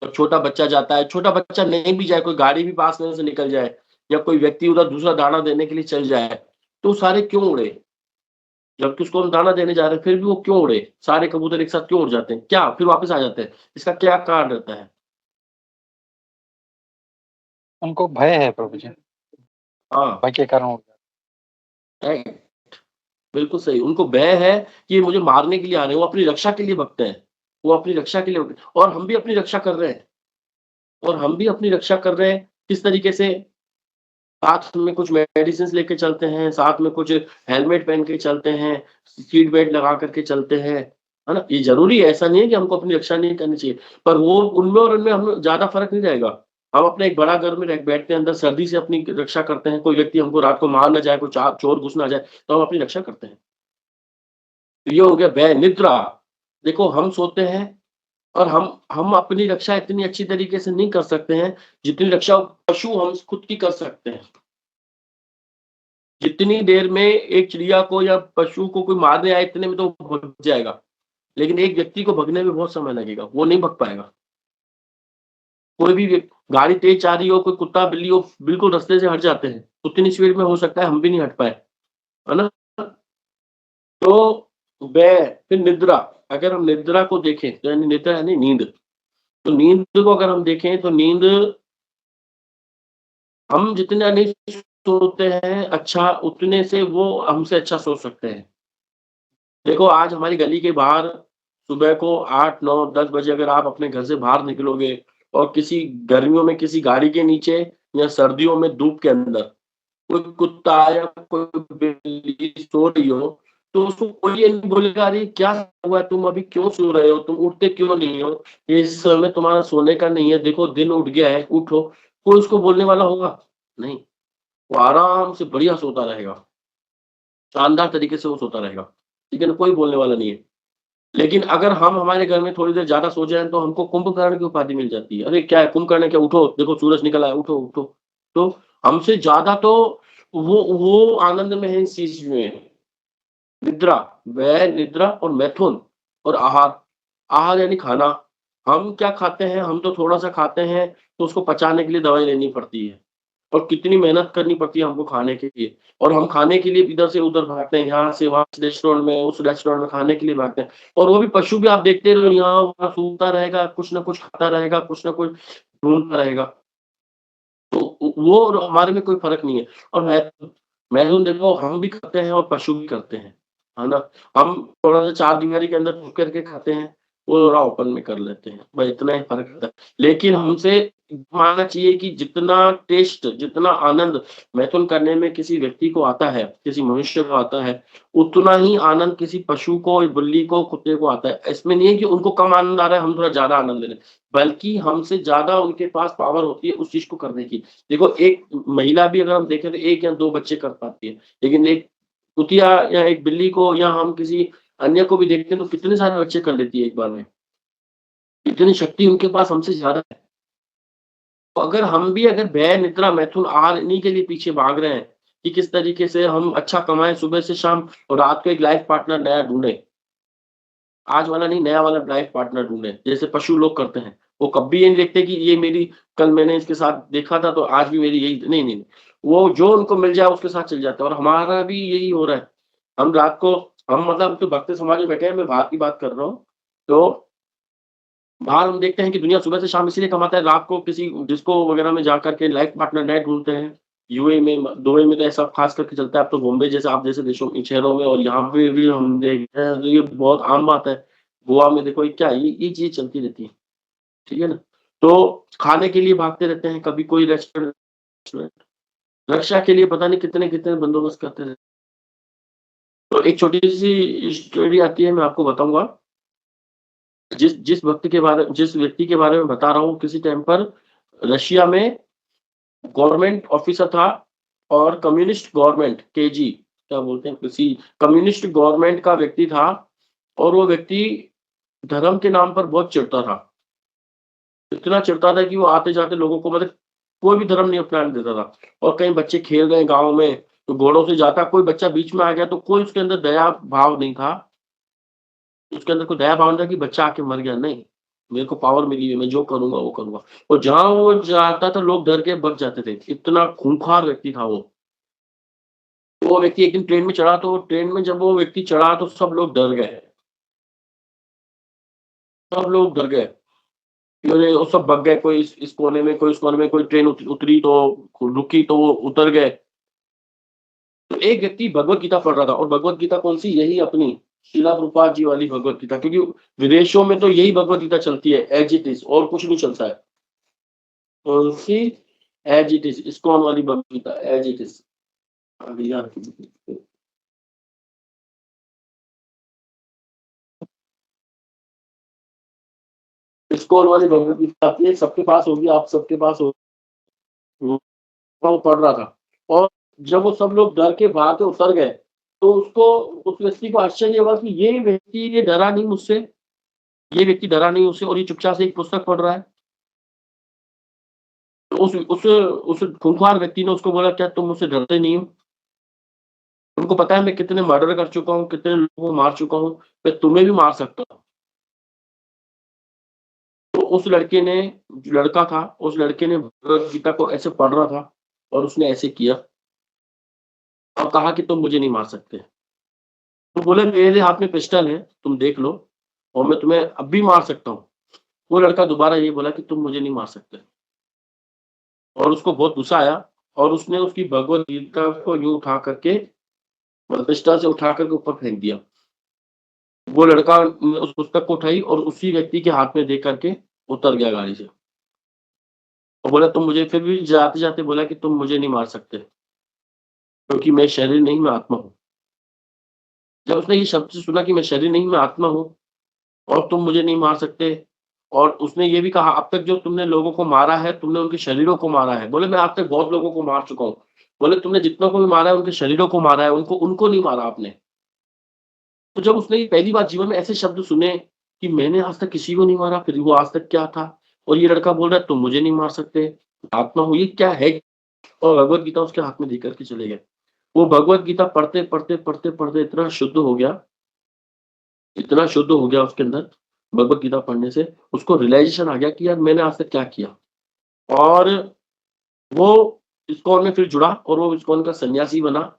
जब छोटा बच्चा जाता है, छोटा बच्चा नहीं भी जाए, कोई गाड़ी भी पास में से निकल जाए या कोई व्यक्ति उधर दूसरा दाना देने के लिए चल जाए, तो सारे क्यों उड़े? जबकि उसको हम दाना देने जा रहे हैं, फिर भी वो क्यों उड़े? सारे कबूतर एक साथ क्यों उड़ जाते हैं? क्या? फिर वापस आ जाते हैं। इसका क्या कारण रहता है? उनको भय है प्रभु जी, हाँ भय के कारण हो जाता राइट, बिल्कुल सही। उनको भय है कि ये मुझे मारने के लिए आ रहे हैं, वो अपनी रक्षा के लिए भगते हैं, वो अपनी रक्षा के लिए भगते हैं। और हम भी अपनी रक्षा कर रहे हैं, और हम भी अपनी रक्षा कर रहे हैं किस तरीके से? साथ में कुछ मेडिसिन्स लेके चलते हैं, साथ में कुछ हेलमेट पहन के चलते हैं, सीट बेल्ट लगा कर के चलते हैं, है ना? ये ज़रूरी है, ऐसा नहीं है कि हमको अपनी रक्षा नहीं करनी चाहिए, पर वो उनमें और उनमें हमें ज़्यादा फ़र्क नहीं रहेगा। हम अपने एक बड़ा घर में रह बैठते हैं, अंदर सर्दी से अपनी रक्षा करते हैं, कोई व्यक्ति हमको रात को मार ना जाए, कोई चोर घुस ना जाए, तो हम अपनी रक्षा करते हैं। तो ये हो गया भय, निद्रा। देखो हम सोते हैं और हम अपनी रक्षा इतनी अच्छी तरीके से नहीं कर सकते हैं, जितनी रक्षा पशु हम खुद की कर सकते हैं। जितनी देर में एक चिड़िया को या पशु को कोई मारने आए, इतने में तो भग जाएगा, लेकिन एक व्यक्ति को भगने में बहुत समय लगेगा, वो नहीं भग पाएगा। कोई भी गाड़ी तेज जा रही हो, कोई कुत्ता बिल्ली हो, बिल्कुल रास्ते से हट जाते हैं, उतनी स्पीड में हो सकता है हम भी नहीं हट पाए, है ना? तो फिर निद्रा, अगर हम निद्रा को देखें तो यानी निद्रा यानी नींद, तो नींद को अगर हम देखें तो नींद हम जितना नहीं सोते हैं अच्छा, उतने से वो हमसे अच्छा सो सकते हैं। देखो आज हमारी गली के बाहर सुबह को 8, 9, 10 बजे अगर आप अपने घर से बाहर निकलोगे और किसी गर्मियों में किसी गाड़ी के नीचे या सर्दियों में धूप के अंदर कोई कुत्ता या कोई बिल्ली सो रही हो, तो उसको कोई ये नहीं बोलेगा, अरे क्या हुआ, तुम अभी क्यों सो रहे हो, तुम उठते क्यों नहीं हो, ये समय तुम्हारा सोने का नहीं है, देखो दिन उठ गया है, उठो। कोई उसको बोलने वाला होगा? नहीं। वो आराम से बढ़िया सोता रहेगा, शानदार तरीके से वो सोता रहेगा, ठीक है ना? कोई बोलने वाला नहीं है। लेकिन अगर हम हमारे घर में थोड़ी देर ज़्यादा सो जाएँ तो हमको कुंभकर्ण की उपाधि मिल जाती है। अरे क्या है कुंभकर्ण है क्या? उठो, देखो सूरज निकला है, उठो, उठो। तो हमसे ज़्यादा तो वो आनंद में है इस चीज़ में। निद्रा, वह निद्रा और मैथुन और आहार। आहार यानी खाना। हम क्या खाते हैं? हम तो थोड़ा-सा खाते हैं, तो उसको पचाने के लिए दवाई लेनी पड़ती है और कितनी मेहनत करनी पड़ती है हमको खाने के लिए, और हम खाने के लिए इधर से उधर भागते हैं, यहाँ से वहाँ, इस रेस्टोरेंट में, उस रेस्टोरेंट में खाने के लिए भागते हैं। और वो भी पशु भी आप देखते रहो, यहाँ-वहाँ सूंघता रहेगा, कुछ न कुछ खाता रहेगा, कुछ न कुछ ढूँढता रहेगा। तो वो और हमारे में कोई फ़र्क नहीं है। और मैथुन देखो हम भी करते हैं और पशु भी करते हैं, है ना? हम थोड़ा-सा चारदीवारी के अंदर छुप करके खाते हैं, वो थोड़ा ओपन में कर लेते हैं, बस इतना ही फ़र्क रहता है। लेकिन हमसे मानना चाहिए कि जितना टेस्ट, जितना आनंद मैथुन करने में किसी व्यक्ति को आता है, किसी मनुष्य को आता है, उतना ही आनंद किसी पशु को, बिल्ली को, कुत्ते को आता है। इसमें नहीं है कि उनको कम आनंद आ रहा है, हम थोड़ा ज़्यादा आनंद ले रहे हैं, बल्कि हमसे ज़्यादा उनके पास पावर होती है उस चीज़ को करने की। देखो एक महिला भी अगर हम देखें तो 1 या 2 बच्चे कर पाती है, लेकिन एक कुतिया या एक बिल्ली को या हम किसी अन्य को भी देखते हैं तो कितने सारे बच्चे कर लेती है एक बार में। इतनी शक्ति उनके पास हमसे ज़्यादा है। तो अगर हम भी अगर भय, निद्रा, मैथुन, आहार इन्हीं के लिए पीछे भाग रहे हैं कि किस तरीके से हम अच्छा कमाएँ सुबह से शाम और रात को एक लाइफ पार्टनर नया ढूँढें। आज वाला नहीं, नया वाला लाइफ पार्टनर ढूँढें, जैसे पशु लोग करते हैं। वो कभी ये नहीं देखते कि ये मेरी, कल मैंने इसके साथ देखा था तो आज भी मेरी यही नहीं, नहीं। वो जो उनको मिल जाए उसके साथ चल जाते हैं और हमारा भी यही हो रहा है। हम रात को, हम मतलब तो भक्त समाज में बैठे हैं, मैं बाहर की बात कर रहा हूँ। तो बाहर हम देखते हैं कि दुनिया सुबह से शाम इसीलिए कमाता है, रात को किसी डिस्को वगैरह में जाकर के लाइफ पार्टनर नए ढूँढते हैं। यूएई में, दुबई में तो ऐसा खास करके चलता है, अब तो बॉम्बे जैसे आप जैसे देशों शहरों में और यहाँ पे भी हम देखते हैं, तो ये बहुत आम बात है। गोवा में देखो ये क्या है, ये चीज़ चलती रहती है, ठीक है ना? तो खाने के लिए भागते रहते हैं, कभी कोई रेस्टोरेंट, रक्षा के लिए पता नहीं कितने-कितने बंदोबस्त करते रहते हैं। तो एक छोटी-सी स्टोरी आती है, मैं आपको बताऊँगा। जिस व्यक्ति के बारे में बता रहा हूँ, किसी टाइम पर रशिया में गवर्नमेंट ऑफिसर था और कम्युनिस्ट गवर्नमेंट, केजी क्या बोलते हैं, किसी कम्युनिस्ट गवर्नमेंट का व्यक्ति था और वो व्यक्ति धर्म के नाम पर बहुत चिढ़ता था। इतना चिढ़ता था कि वो आते-जाते लोगों को, मतलब कोई भी धर्म नहीं अपनाने देता था। और कहीं बच्चे खेल रहे हैं गाँव में, तो घोड़ों से जाता, कोई बच्चा बीच में आ गया तो कोई उसके अंदर दया भाव नहीं था। उसके अंदर कोई दया भाव नहीं था कि बच्चा आके मर गया, नहीं। मेरे को पावर मिली है, मैं जो करूँगा वो करूँगा। और जहाँ वो जाता था लोग डर के भाग जाते थे, इतना खूंखार व्यक्ति था वो। वो व्यक्ति एक दिन ट्रेन में चढ़ा, तो ट्रेन में जब वो व्यक्ति चढ़ा तो सब लोग डर गए। सब लोग डर गए। वो सब भग गए, कोई इस कोने में, कोई उस कोने में, कोई ट्रेन उतरी तो रुकी तो वो उतर गए। तो एक व्यक्ति भगवत गीता पढ़ रहा था, और भगवत गीता कौन-सी? यही अपनी श्रीला प्रभुपाद जी वाली भगवत गीता, क्योंकि विदेशों में तो यही भगवत गीता चलती है एज़ इट इज़, और कुछ नहीं चलता है। कौन-सी? एज़ इट इज़, इस्कॉन वाली Bhagavad Gita as it is. भैया इस्कॉन वाली भगवत गीता आती है, सबके पास होगी, आप सबके पास होगी। वो पढ़ रहा था, और जब वो सब लोग डर के भाग के उतर गए, तो उस व्यक्ति को आश्चर्य हुआ कि ये डरा नहीं मुझसे, ये व्यक्ति डरा नहीं उससे, और ये चुपचाप से एक पुस्तक पढ़ रहा है। तो उस खूंखार व्यक्ति ने उसको बोला, क्या तुम मुझसे डरते नहीं हो? तुमको पता है मैं कितने मर्डर कर चुका हूँ, कितने लोगों को मार चुका हूँ, मैं तुम्हें भी मार सकता हूँ। तो उस लड़के ने, जो लड़का था, उस लड़के ने भगवत गीता को ऐसे पढ़ रहा था, और उसने ऐसे किया और कहा कि तुम मुझे नहीं मार सकते। तो बोले, मेरे हाथ में पिस्टल है, तुम देख लो, और मैं तुम्हें अब भी मार सकता हूँ। वो लड़का दोबारा ये बोला कि तुम मुझे नहीं मार सकते, और उसको बहुत गुस्सा आया, और उसने उसकी भगवत गीता को यूँ उठा करके, पिस्टल से उठा करके ऊपर फेंक दिया। वो लड़का उस पुस्तक को उठाई और उसी व्यक्ति के हाथ में दे करके उतर गया गाड़ी से, और बोला, तुम मुझे, फिर भी जाते-जाते बोला कि तुम मुझे नहीं मार सकते, क्योंकि मैं शरीर नहीं, मैं आत्मा हूँ। जब उसने ये शब्द सुना कि मैं शरीर नहीं, मैं आत्मा हूँ, और तुम मुझे नहीं मार सकते, और उसने ये भी कहा, अब तक जो तुमने लोगों को मारा है, तुमने उनके शरीरों को मारा है। बोले, मैं आज तक बहुत लोगों को मार चुका हूँ। बोले, तुमने जितनों को भी मारा है, उनके शरीरों को मारा है, उनको उनको नहीं मारा आपने। तो जब उसने ये पहली बार जीवन में ऐसे शब्द सुने कि मैंने आज तक किसी को नहीं मारा, फिर वो आज तक क्या था? और ये लड़का बोल रहा है, तुम मुझे नहीं मार सकते, आत्मा हूँ, ये क्या है? और भगवत गीता उसके हाथ में देकर के चले गए। वो भगवत गीता पढ़ते, पढ़ते, पढ़ते, पढ़ते इतना शुद्ध हो गया उसके अंदर, भगवत गीता पढ़ने से उसको रियलाइज़ेशन आ गया कि यार मैंने आज तक क्या किया? और वो इस्कॉन में फिर जुड़ा, और वो इस्कॉन का सन्यासी बना,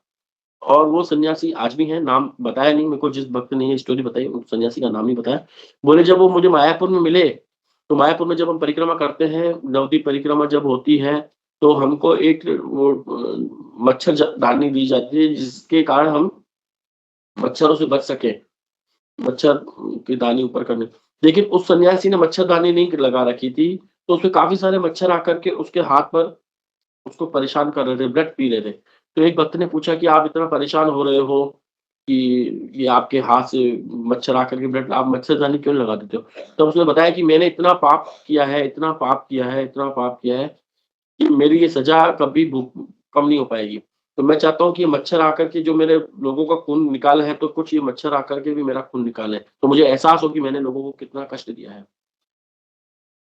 और वो सन्यासी आज भी है, नाम बताया नहीं मेरे को, जिस भक्त ने ये स्टोरी बताई उस सन्यासी का नाम नहीं बताया। बोले, जब वो मुझे मायापुर में मिले, तो मायापुर में जब हम परिक्रमा करते हैं, नवद्वीप परिक्रमा जब होती है, तो हमको एक वो मच्छर दानी दी जाती है, जिसके कारण हम मच्छरों से बच सकें। मच्छर की दानी ऊपर करने, लेकिन उस सन्यासी ने मच्छरदानी नहीं लगा रखी थी, तो उसमें काफ़ी सारे मच्छर आकर के उसके हाथ पर उसको परेशान कर रहे थे, ब्लड पी रहे थे। तो एक भक्त ने पूछा कि आप इतना परेशान हो रहे हो कि ये आपके हाथ से मच्छर आकर के ब्लड, आप मच्छरदानी क्यों लगा देते हो? तो उसने बताया कि मैंने इतना पाप किया है, इतना पाप किया है, इतना पाप किया है कि मेरी ये सज़ा कभी कम नहीं हो पाएगी। तो मैं चाहता हूँ कि ये मच्छर आकर के जो मेरे लोगों का खून निकाले हैं, तो कुछ ये मच्छर आकर के भी मेरा खून निकालें। तो मुझे एहसास हो कि मैंने लोगों को कितना कष्ट दिया है।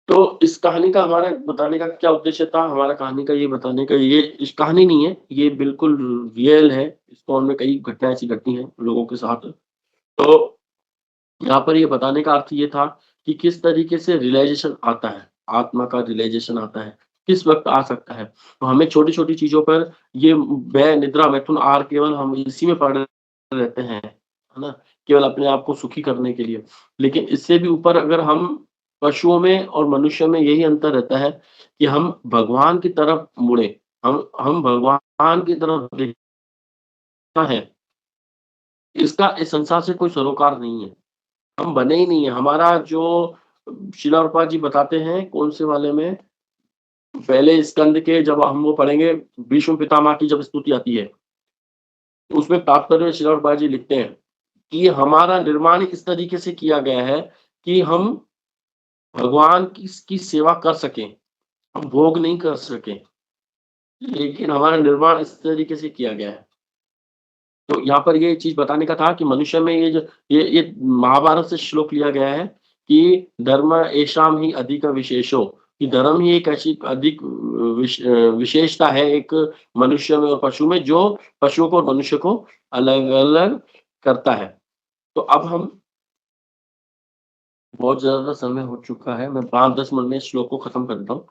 तो इस कहानी का हमारा बताने का क्या उद्देश्य था? हमारा कहानी का ये बताने का, ये इस कहानी नहीं है, ये बिल्कुल रियल है। इस्कॉन में कई घटनाएँ ऐसी घटी हैं लोगों के साथ। तो यहाँ पर ये बताने का अर्थ ये था कि किस तरीके से रियलाइज़ेशन आता है, आत्मा का रियलाइज़ेशन आता है, किस वक़्त आ सकता है। तो हमें छोटी-छोटी चीज़ों पर ये व्यय, निद्रा, मैथुन, आहार केवल हम इसी में पड़े रहते हैं, है ना? केवल अपने आप को सुखी करने के लिए। लेकिन इससे भी ऊपर अगर हम पशुओं में और मनुष्य में यही अंतर रहता है कि हम भगवान की तरफ मुड़े, हम भगवान की तरफ देखना है। इसका इस संसार से कोई सरोकार नहीं है। हम बने ही नहीं है। हमारा जो शिला प्रभुपाद जी बताते हैं कौन से वाले में, पहले स्कंद के जब हम वो पढ़ेंगे, भीष्म पितामह की जब स्तुति आती है, तो उसमें तात्पर्य में शिला प्रभुपाद जी लिखते हैं कि हमारा निर्माण इस तरीके से किया गया है कि हम भगवान की सेवा कर सकें, हम भोग नहीं कर सकें, लेकिन हमारा निर्माण इस तरीके से किया गया है। तो यहाँ पर ये चीज़ बताने का था कि मनुष्य में ये जो ये महाभारत से श्लोक लिया गया है कि धर्म ऐशाम ही अधिक विशेषो, कि धर्म ही एक ऐसी अधिक विशेषता है एक मनुष्य में और पशु में, जो पशुओं को और मनुष्य को अलग-अलग करता है। तो अब हम, बहुत ज़्यादा समय हो चुका है, मैं 5-10 मिनट में इस श्लोक को खत्म कर देता हूँ।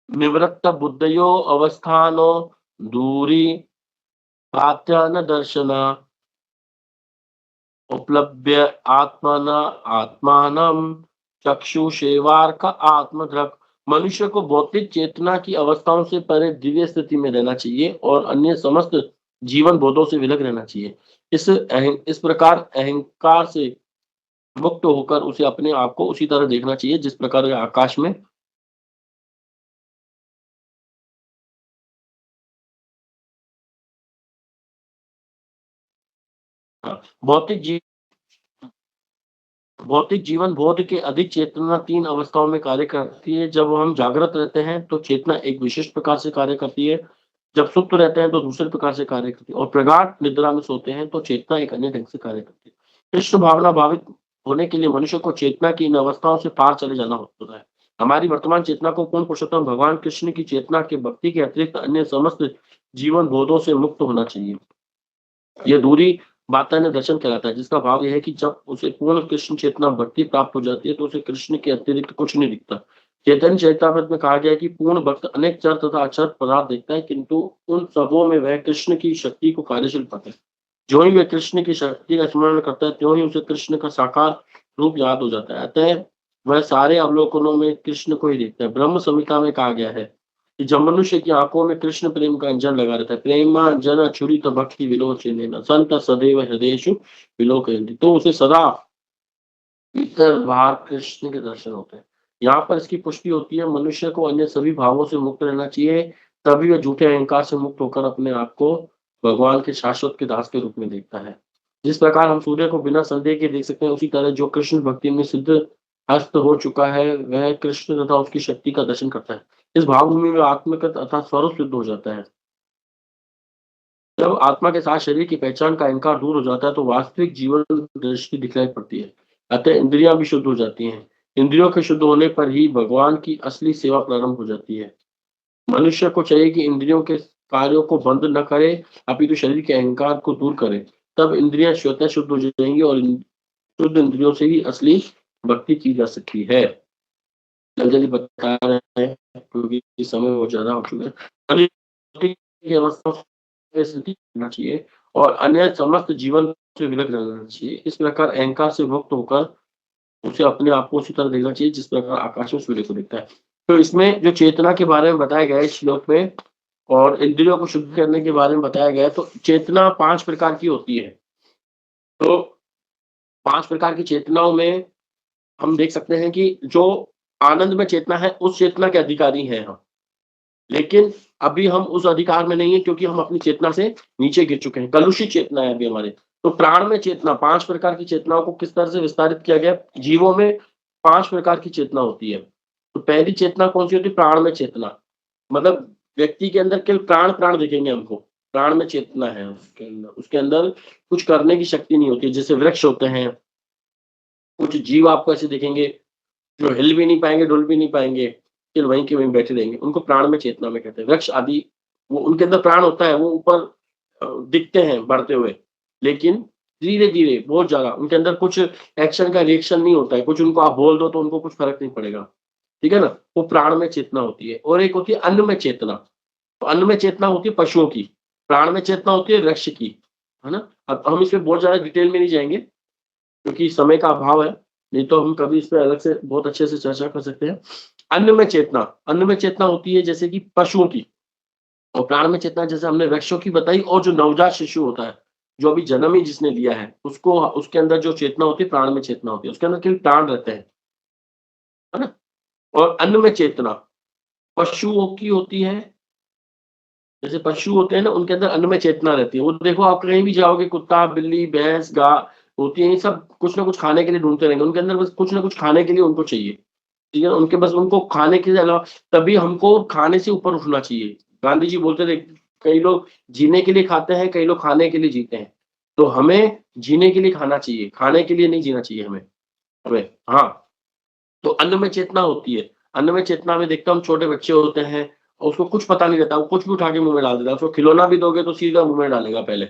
निवृत्त बुद्धयो अवस्थानो दूरी पात्यान दर्शना उपलब्ध्य आत्मना आत्मानम चक्षुषेवार्क आत्मद्रक। मनुष्य को भौतिक चेतना की अवस्थाओं से परे दिव्य स्थिति में रहना चाहिए और अन्य समस्त जीवन बोधों से विलग रहना चाहिए। इस प्रकार अहंकार से मुक्त होकर उसे अपने आप को उसी तरह देखना चाहिए जिस प्रकार आकाश में भौतिक जीवन बोध के अधिक चेतना 3 अवस्थाओं में कार्य करती है। जब हम जागृत रहते हैं तो चेतना एक विशिष्ट प्रकार से कार्य करती है, जब सुप्त रहते हैं तो दूसरे प्रकार से कार्य करती है और प्रगाढ़ निद्रा में सोते हैं तो चेतना एक अन्य ढंग से कार्य करती है। कृष्ण भावना भावित होने के लिए मनुष्य को चेतना की इन अवस्थाओं से पार चले जाना होता है। हमारी वर्तमान चेतना को पूर्ण पुरुषोत्तम भगवान कृष्ण की चेतना के भक्ति के अतिरिक्त अन्य समस्त जीवन बोधों से मुक्त होना चाहिए। यह दूरी वातायन दर्शन कहलाता है, जिसका भाव यह है कि जब उसे पूर्ण कृष्ण चेतना भक्ति प्राप्त हो जाती है तो उसे कृष्ण के अतिरिक्त कुछ नहीं दिखता। चैतन्य चरितामृत में कहा गया है कि पूर्ण भक्त अनेक चर तथा अचर पदार्थ देखता है, किंतु उन सबों में वह कृष्ण की शक्ति को कार्यशील पाता है। जो ही वह कृष्ण की शक्ति का स्मरण करता है त्यों ही उसे कृष्ण का साकार रूप याद हो जाता है। अतः वह सारे अवलोकनों में कृष्ण को ही देखता है। ब्रह्म संहिता में कहा गया है कि जब मनुष्य की आंखों में कृष्ण प्रेम का अंजन लगा रहता है, प्रेमांजन छुरित भक्ति विलोचन संत सदैव हृदयेषु विलोकयन्ति, तो उसे सदा भीतर बाहर कृष्ण के दर्शन होते हैं। यहाँ पर इसकी पुष्टि होती है मनुष्य को अन्य सभी भावों से मुक्त रहना चाहिए, तभी वह झूठे अहंकार से मुक्त होकर अपने आप को भगवान के शाश्वत के दास के रूप में देखता है। जिस प्रकार हम सूर्य को बिना संदेह के देख सकते हैं, उसी तरह जो कृष्ण भक्ति में सिद्ध हस्त हो चुका है वह कृष्ण तथा उसकी शक्ति का दर्शन करता है। इस भावभूमि में आत्मकृत अर्थात स्वरूप सिद्ध हो जाता है। जब आत्मा के साथ शरीर की पहचान का अहंकार दूर हो जाता है तो वास्तविक जीवन दृष्टि दिखलाई पड़ती है। अतः इंद्रियां भी शुद्ध हो जाती हैं। इंद्रियों के शुद्ध होने पर ही भगवान की असली सेवा प्रारंभ हो जाती है। मनुष्य को चाहिए कि इंद्रियों के कार्यों को बंद न करे, अपितु शरीर के अहंकार को दूर करे, तब इंद्रियां स्वतः शुद्ध हो जाएंगी और शुद्ध इंद्रियों से ही असली भक्ति की जा सकती है। जल्दी बता रहे हैं क्योंकि समय बहुत ज्यादा हो चुका है। करना चाहिए और अन्य समस्त जीवन से विलग रहना चाहिए। इस प्रकार अहंकार से मुक्त होकर उसे अपने आप को उसी तरह देखना चाहिए जिस प्रकार आकाश में सूर्य को देखता है। तो इसमें जो चेतना के बारे में बताया गया है इस श्लोक में और इंद्रियों को शुद्ध करने के बारे में बताया गया है, तो चेतना 5 प्रकार की होती है। तो 5 प्रकार की चेतनाओं में हम देख सकते हैं कि जो आनंद में चेतना है उस चेतना के अधिकारी हैं हम, लेकिन अभी हम उस अधिकार में नहीं है क्योंकि हम अपनी चेतना से नीचे गिर चुके हैं। कलुषित चेतना है अभी हमारे। तो प्राण में चेतना 5 प्रकार की चेतनाओं को किस तरह से विस्तारित किया गया। जीवों में 5 प्रकार की चेतना होती है। तो पहली चेतना कौन सी होती है? प्राण में चेतना। मतलब व्यक्ति के अंदर केवल प्राण दिखेंगे हमको, प्राण में चेतना है उसके अंदर कुछ करने की शक्ति नहीं होती। जैसे वृक्ष होते हैं, कुछ जीव आपको ऐसे दिखेंगे जो हिल भी नहीं पाएंगे, डुल भी नहीं पाएंगे, फिर वहीं के वहीं बैठे रहेंगे, उनको प्राण में चेतना में कहते हैं। वृक्ष आदि वो उनके अंदर प्राण होता है, वो ऊपर दिखते हैं बढ़ते हुए, लेकिन धीरे धीरे बहुत ज्यादा उनके अंदर कुछ एक्शन का रिएक्शन नहीं होता है। कुछ उनको आप बोल दो तो उनको कुछ फर्क नहीं पड़ेगा, ठीक है ना। वो प्राण में चेतना होती है। और एक होती है अन्न में चेतना। तो अन्न में चेतना होती है पशुओं की, प्राण में चेतना होती है वृक्ष की, है ना। अब हम इसमें बहुत ज्यादा डिटेल में नहीं जाएंगे क्योंकि समय का अभाव है, नहीं तो हम कभी इस पर अलग से बहुत अच्छे से चर्चा कर सकते हैं। अन्न में चेतना होती है जैसे कि पशुओं की, और प्राण में चेतना जैसे हमने वृक्षों की बताई। और जो नवजात शिशु होता है, जो अभी जन्म ही जिसने लिया है, उसको उसके अंदर जो चेतना होती है प्राण में चेतना होती है, उसके अंदर केवल प्राण रहते हैं, है ना। और अन्न में चेतना पशुओं की होती है। जैसे पशु होते हैं ना, उनके अंदर अन्न में चेतना रहती है। वो देखो आप कहीं भी जाओगे, कुत्ता बिल्ली भैंस गाय होती है, ये सब कुछ ना कुछ खाने के लिए ढूंढते रहेंगे। उनके अंदर बस कुछ ना कुछ खाने के लिए उनको चाहिए, ठीक है। उनके बस उनको खाने के अलावा, तभी हमको खाने से ऊपर उठना चाहिए। गांधी जी बोलते थे कई लोग जीने के लिए खाते हैं, कई लोग खाने के लिए जीते हैं। तो हमें जीने के लिए खाना चाहिए, खाने के लिए नहीं जीना चाहिए हमें। हाँ, तो अन्न में चेतना होती है। अन्न में चेतना में देखता हम छोटे बच्चे होते हैं और उसको कुछ पता नहीं रहता, वो कुछ भी उठा के मुंह में डाल देता है। उसको खिलौना भी दोगे तो सीधा मुंह में डालेगा पहले।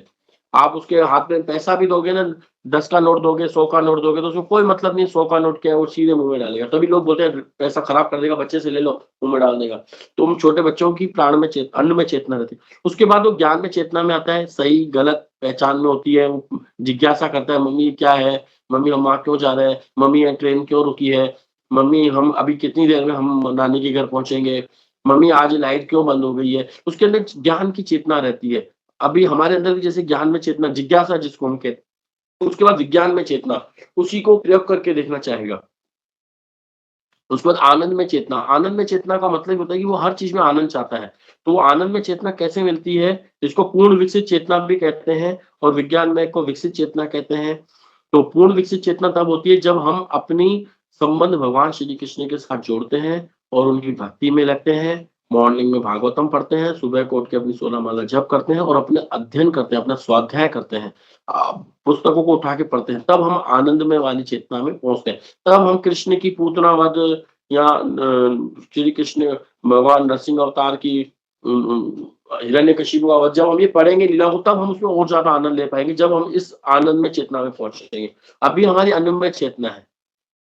आप उसके हाथ में पैसा भी दोगे ना, 10 का नोट दोगे, 100 का नोट दोगे, तो उसको कोई मतलब नहीं, 100 का नोट क्या है, वो सीधे मुँह में डालेगा। तभी लोग बोलते हैं पैसा खराब कर देगा, बच्चे से ले लो, मुँह में डाल देगा। तो हम छोटे बच्चों की प्राण में अन्न में चेतना रहती है। उसके बाद वो ज्ञान में चेतना में आता है, सही गलत पहचान में होती है, वो जिज्ञासा करता है, मम्मी क्या है? मम्मी हम वहाँ क्यों जा रहे हैं? मम्मी ये ट्रेन क्यों रुकी है? मम्मी हम अभी कितनी देर में हम नानी के घर पहुँचेंगे? मम्मी आज लाइट क्यों बंद हो गई है? उसके अंदर ज्ञान की चेतना रहती है। अभी हमारे अंदर भी जैसे ज्ञान में चेतना, जिज्ञासा जिसको हम कहते हैं, उसके बाद विज्ञान में चेतना, उसी को प्रयोग करके देखना चाहेगा। उसके बाद आनंद में चेतना, आनंद में चेतना का मतलब होता है कि वो हर चीज़ में आनंद चाहता है। तो वो आनंद में चेतना कैसे मिलती है? इसको पूर्ण विकसित चेतना भी कहते हैं और विज्ञान में को विकसित चेतना कहते हैं। तो पूर्ण विकसित चेतना तब होती है जब हम अपनी संबंध भगवान श्री कृष्ण के साथ जोड़ते हैं और उनकी भक्ति में लगते हैं। मॉर्निंग में भागवतम पढ़ते हैं, सुबह को उठ के अपनी 16 माला जप करते हैं और अपने अध्ययन करते हैं, अपना स्वाध्याय करते हैं। पुस्तकों को उठा के पढ़ते हैं, तब हम आनंदमय वाली चेतना में पहुँचते हैं। तब हम कृष्ण की पूतना वध या श्री कृष्ण भगवान नरसिंह अवतार की हिरण्यकशिपु का वध, जब हम ये पढ़ेंगे लीला को, तब हम उसमें और ज़्यादा आनंद ले पाएँगे, जब हम इस आनंदमय चेतना में पहुँचेंगे। अभी हमारी अन्नमय चेतना है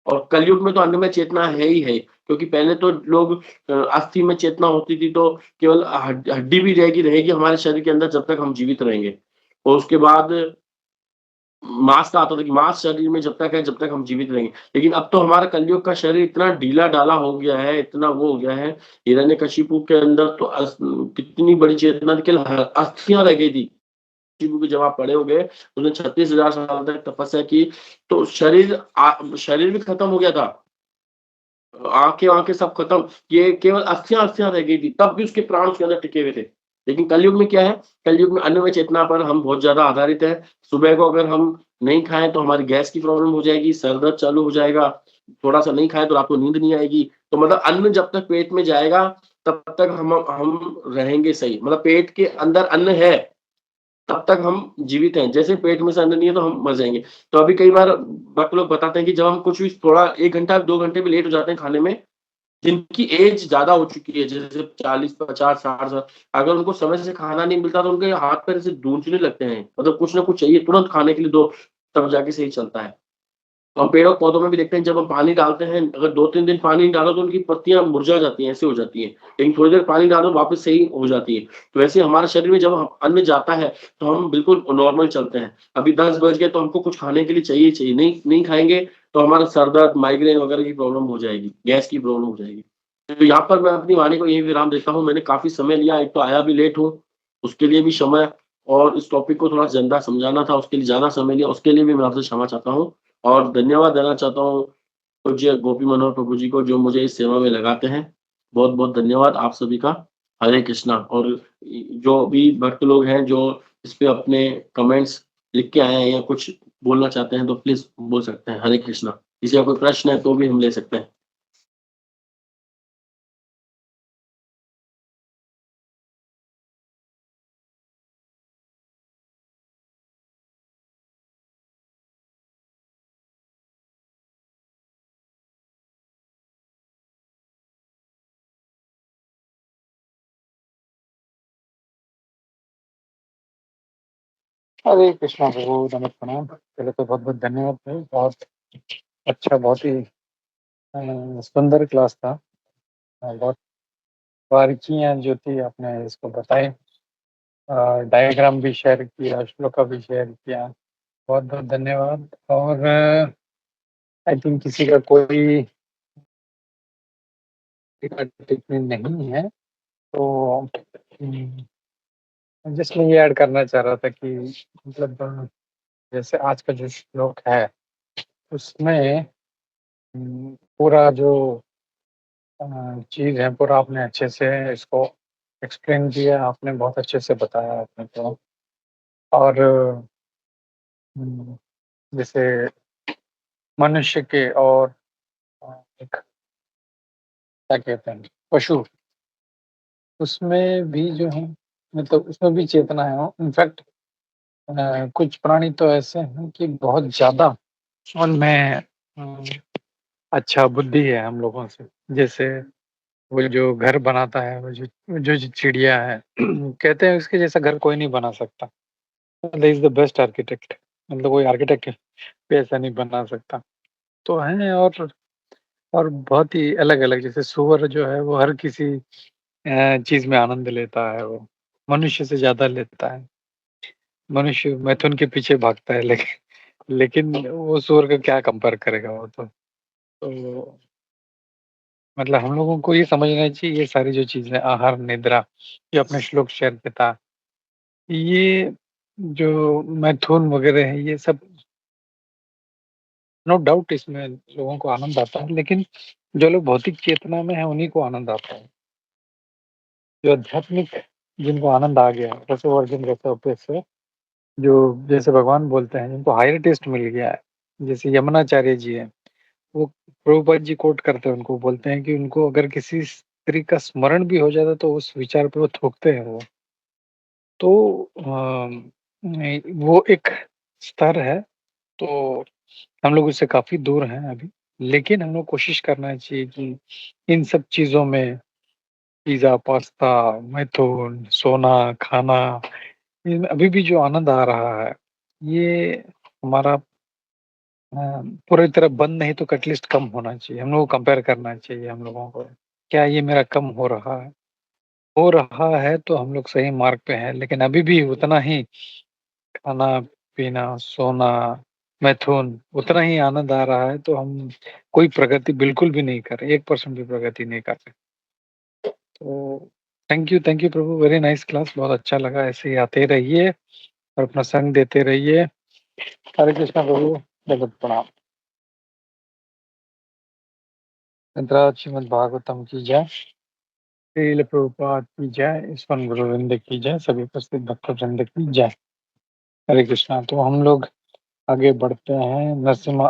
और कलयुग में तो अन्नमय चेतना है ही है, क्योंकि पहले तो लोग अस्थि में चेतना होती थी, तो केवल हड्डी भी रहेगी हमारे शरीर के अंदर जब तक हम जीवित रहेंगे। और उसके बाद मांस का आता था कि मांस शरीर में जब तक है, जब तक हम जीवित रहेंगे। लेकिन अब तो हमारा कलयुग का शरीर इतना ढीला-ढाला हो गया है, इतना वो हो गया है, हिरण्यकशिपु के अंदर तो कितनी बड़ी चेतना थी, केवल अस्थियाँ रह गई थी। शिव भी जब आप पड़े होंगे, उसने 36,000 साल तक तपस्या की, तो शरीर भी खत्म हो गया था। आँखें-वाँखें सब खत्म, ये केवल अस्थियाँ-अस्थियाँ रह गई थी, तब भी उसके प्राण उसके अंदर टिके हुए थे। लेकिन कलयुग में क्या है? कलयुग में अन्नमय चेतना पर हम बहुत ज़्यादा आधारित हैं। सुबह को अगर हम नहीं खाएँ तो हमारी गैस की प्रॉब्लम हो जाएगी, सर दर्द चालू हो जाएगा, थोड़ा-सा नहीं खाएँ तो रात को नींद नहीं आएगी। तो मतलब अन्न जब तक पेट में जाएगा, तब तक हम रहेंगे सही। मतलब पेट के अंदर अन्न है, तब तक हम जीवित हैं, जैसे पेट में से अन्न नहीं है तो हम मर जाएँगे। तो अभी कई बार बाकी लोग बताते हैं कि जब हम कुछ भी थोड़ा 1 घंटा, 2 घंटे भी लेट हो जाते हैं खाने में, जिनकी एज ज़्यादा हो चुकी है, जैसे 40, 50, 60 साल, अगर उनको समय से खाना नहीं मिलता तो उनके हाथ-पैर ऐसे दूधने लगते हैं। मतलब कुछ ना कुछ चाहिए तुरंत खाने के लिए दो, तब जाके सही चलता है। हम पेड़ों-पौधों में भी देखते हैं, जब हम पानी डालते हैं, अगर 2-3 दिन पानी नहीं डालो तो उनकी पत्तियाँ मुरझा जाती हैं, ऐसे हो जाती हैं। लेकिन थोड़ी देर पानी डालो वापस सही हो जाती है। तो वैसे हमारे शरीर में जब हम अन्न जाता है, तो हम बिल्कुल नॉर्मल चलते हैं। अभी 10 बज गए तो हमको कुछ खाने के लिए चाहिए ही चाहिए, नहीं नहीं खाएँगे तो हमारा सर दर्द, माइग्रेन वगैरह की प्रॉब्लम हो जाएगी, गैस की प्रॉब्लम हो जाएगी। तो यहाँ पर मैं अपनी वाणी को यहीं विराम देता हूँ। मैंने काफ़ी समय लिया, एक तो आया भी लेट हूँ, उसके लिए भी क्षमा, और इस टॉपिक को थोड़ा ज़्यादा समझाना था, उसके लिए ज़्यादा समय लिया, उसके लिए भी मैं आपसे क्षमा चाहता हूँ। और धन्यवाद देना चाहता हूँ पूज्य गोपी मनोहर प्रभु जी को, जो मुझे इस सेवा में लगाते हैं। बहुत-बहुत धन्यवाद आप सभी का। हरे कृष्णा। और जो भी भक्त लोग हैं, जो इस पे अपने कमेंट्स लिख के आए हैं या कुछ बोलना चाहते हैं, तो प्लीज़ बोल सकते हैं। हरे कृष्णा। किसी का कोई प्रश्न है तो भी हम ले सकते हैं। हरे कृष्णा प्रभु, नमः प्रणाम। पहले तो बहुत बहुत धन्यवाद भाई, बहुत अच्छा, बहुत ही सुंदर क्लास था। बहुत बारीकियां जो थी आपने इसको बताई, डायग्राम भी शेयर किया, श्लोका भी शेयर किया, बहुत बहुत धन्यवाद। और आई थिंक किसी का कोई टिप्पणी नहीं है, तो जस्ट मैं ये ऐड करना चाह रहा था कि मतलब जैसे आज का जो श्लोक है उसमें पूरा जो चीज़ है, पूरा आपने अच्छे से इसको एक्सप्लेन किया, आपने बहुत अच्छे से बताया आपने तो। और जैसे मनुष्य के और एक क्या कहते हैं पशु, उसमें भी जो है, मतलब उसमें भी चेतना है। इनफैक्ट कुछ प्राणी तो ऐसे हैं कि बहुत ज़्यादा उनमें अच्छा बुद्धि है हम लोगों से। जैसे वो जो घर बनाता है, वो जो चिड़िया है कहते हैं उसके जैसा घर कोई नहीं बना सकता। इज द बेस्ट आर्किटेक्ट, मतलब कोई आर्किटेक्ट भी ऐसा नहीं बना सकता। तो हैं और बहुत ही अलग-अलग, जैसे सूअर जो है वो हर किसी चीज़ में आनंद लेता है, वो मनुष्य से ज़्यादा लेता है। मनुष्य मैथुन के पीछे भागता है, लेकिन वो सूअर का क्या कंपेयर करेगा वो तो। तो मतलब हम लोगों को ये समझना चाहिए, ये सारी जो चीज़ें आहार, निद्रा, ये अपने श्लोक शेयर किया था, ये जो मैथुन वगैरह है, ये सब नो डाउट इसमें लोगों को आनंद आता है, लेकिन जो लोग भौतिक चेतना में हैं, उन्हीं को आनंद आता है। जो आध्यात्मिक, जिनको आनंद आ गया, रसोवर्जन रसोपे से, जो जैसे भगवान बोलते हैं, जिनको हायर टेस्ट मिल गया है, जैसे यमुनाचार्य जी हैं, वो प्रभुपाद जी कोट करते हैं, उनको बोलते हैं कि उनको अगर किसी स्त्री का स्मरण भी हो जाता तो उस विचार पे वो थूकते हैं वो। तो नहीं, वो एक स्तर है, तो हम लोग उससे काफ़ी दूर हैं अभी, लेकिन हम लोग कोशिश करना चाहिए कि इन सब चीज़ों में पिज़्ज़ा, पास्ता, मैथुन, सोना, खाना, इनमें अभी भी जो आनंद आ रहा है, ये हमारा पूरी तरह बंद नहीं तो एटलीस्ट कम होना चाहिए। हम लोगों को कंपेयर करना चाहिए हम लोगों को। क्या ये मेरा कम हो रहा है? हो रहा है तो हम लोग सही मार्ग पे हैं, लेकिन अभी भी उतना ही खाना-पीना, सोना, मैथुन, उतना ही आनंद आ रहा है, तो हम कोई प्रगति बिल्कुल भी नहीं कर रहे, 1% भी प्रगति नहीं कर रहे। तो thank you Prabhu, very nice class, बहुत अच्छा लगा। ऐसे ही आते रहिए और अपना संग देते रहिए। हरे कृष्णा प्रभु, दंडवत प्रणाम। ग्रंथराज श्रीमद् भागवतम की जय, श्रील प्रभुपाद की जय, इस्कॉन गुरुवृंद की जय, सभी उपस्थित भक्तवृंद की जय। हरे कृष्णा। तो हम लोग आगे बढ़ते हैं नरसिम्हा